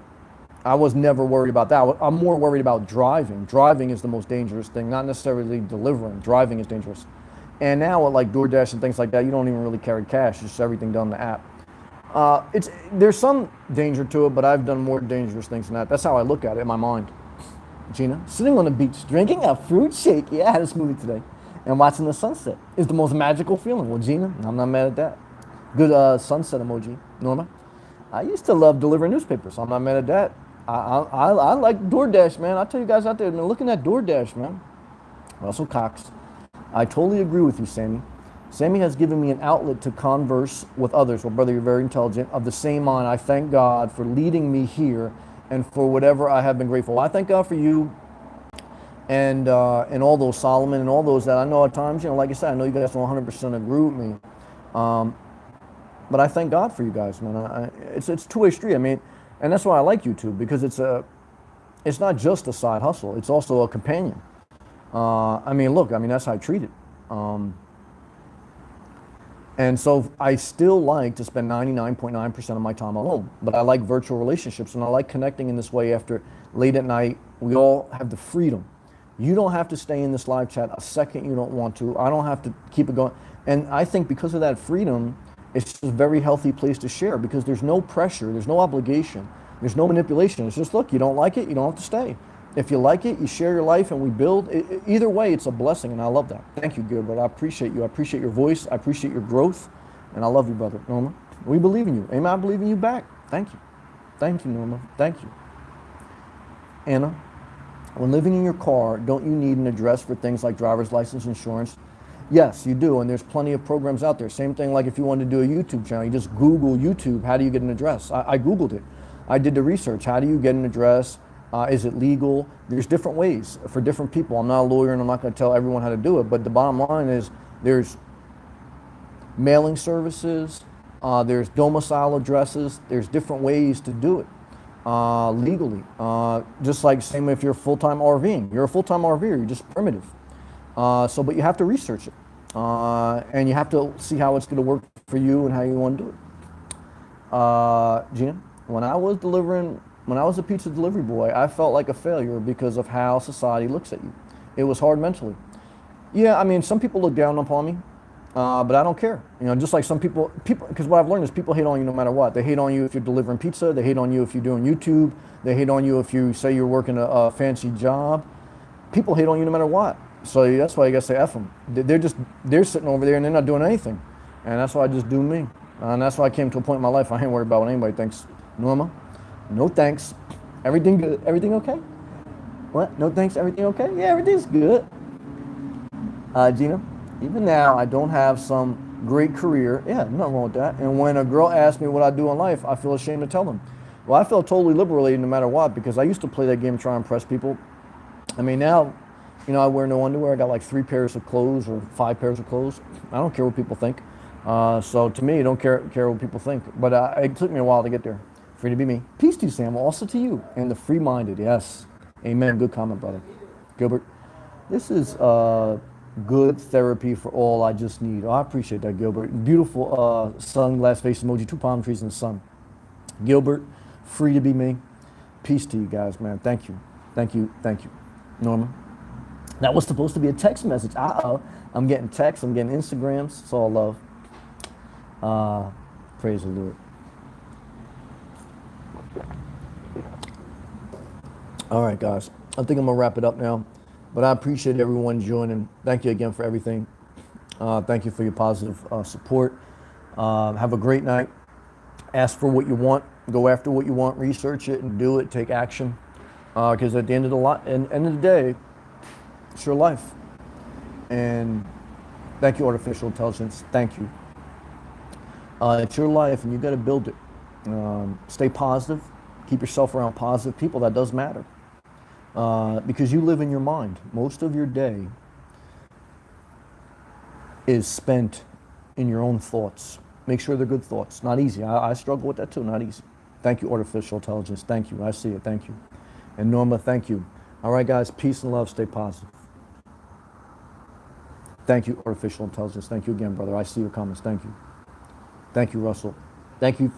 Speaker 1: I was never worried about that. I'm more worried about driving. Driving is the most dangerous thing, not necessarily delivering. Driving is dangerous. And now with like DoorDash and things like that, you don't even really carry cash. It's just everything done on the app. There's some danger to it, but I've done more dangerous things than that. That's how I look at it in my mind. Gina, sitting on the beach, drinking a fruit shake. Yeah, I had a smoothie today. And watching the sunset is the most magical feeling. Well, Gina, I'm not mad at that. Good sunset emoji. Norma, I used to love delivering newspapers. I'm not mad at that. I like DoorDash, man. I tell you guys out there, looking at DoorDash, man. Russell Cox, I totally agree with you, Sammy. Sammy has given me an outlet to converse with others. Well, brother, you're very intelligent. Of the same mind, I thank God for leading me here and for whatever I have been grateful. I thank God for you. and all those Solomon and all those that I know at times, like I said, I know you guys don't 100% agree with me, um, but I thank God for you guys, man. It's two-way street. I mean, and that's why I like YouTube, because it's not just a side hustle. It's also a companion. I mean, look, I mean, that's how I treat it. And so I still like to spend 99.9% of my time alone, but I like virtual relationships, and I like connecting in this way after late at night. We all have the freedom. You don't have to stay in this live chat a second you don't want to. I don't have to keep it going. And I think because of that freedom, it's just a very healthy place to share, because there's no pressure, there's no obligation, there's no manipulation. It's just, look, you don't like it, you don't have to stay. If you like it, you share your life and we build. Either way, it's a blessing, and I love that. Thank you, Gilbert. I appreciate you. I appreciate your voice. I appreciate your growth, and I love you, brother. Norma, we believe in you. Amen. I believe in you back. Thank you. Thank you, Norma. Thank you. Anna, when living in your car, don't you need an address for things like driver's license, insurance? Yes, you do, and there's plenty of programs out there. Same thing like if you want to do a YouTube channel, you just Google YouTube, how do you get an address? I Googled it. I did the research. How do you get an address? Is it legal? There's different ways for different people. I'm not a lawyer, and I'm not going to tell everyone how to do it, but the bottom line is there's mailing services, there's domicile addresses, there's different ways to do it legally. Just like same if you're full-time RVing. You're a full-time RVer, you're just primitive. But you have to research it, and you have to see how it's going to work for you and how you want to do it. Gina, when I was a pizza delivery boy, I felt like a failure because of how society looks at you. It was hard mentally. Yeah, I mean, some people look down upon me, but I don't care. Just like some people, because what I've learned is people hate on you no matter what. They hate on you if you're delivering pizza. They hate on you if you're doing YouTube. They hate on you if you say you're working a fancy job. People hate on you no matter what. So that's why I guess say F them. They're sitting over there and they're not doing anything. And that's why I just do me. And that's why I came to a point in my life I ain't worried about what anybody thinks. Norma? No thanks. Everything good? Everything okay? What? No thanks? Everything okay? Yeah, everything's good. Gina, even now I don't have some great career. Yeah, nothing wrong with that. And when a girl asks me what I do in life, I feel ashamed to tell them. Well, I feel totally liberated no matter what, because I used to play that game and try and impress people. I mean, now, I wear no underwear. I got like 3 pairs of clothes or 5 pairs of clothes. I don't care what people think. So to me, I don't care what people think. But it took me a while to get there. Free to be me. Peace to you, Sam. Also to you. And the free-minded. Yes. Amen. Good comment, brother. Gilbert, this is good therapy for all I just need. Oh, I appreciate that, Gilbert. Beautiful sunglass face emoji. 2 palm trees in the sun. Gilbert, free to be me. Peace to you guys, man. Thank you. Thank you. Thank you. Norma. That was supposed to be a text message. I'm getting texts. I'm getting Instagrams. It's all love. Praise the Lord. All right, guys. I think I'm going to wrap it up now. But I appreciate everyone joining. Thank you again for everything. Thank you for your positive support. Have a great night. Ask for what you want. Go after what you want. Research it and do it. Take action. Because at the end of the day, it's your life. And thank you, artificial intelligence. Thank you. It's your life, and you got to build it. Stay positive. Keep yourself around positive people. That does matter. Because you live in your mind. Most of your day is spent in your own thoughts. Make sure they're good thoughts. Not easy. I struggle with that too. Not easy. Thank you, artificial intelligence. Thank you. I see it. Thank you. And Norma, thank you. All right, guys. Peace and love. Stay positive. Thank you, artificial intelligence. Thank you again, brother. I see your comments. Thank you. Thank you, Russell. Thank you,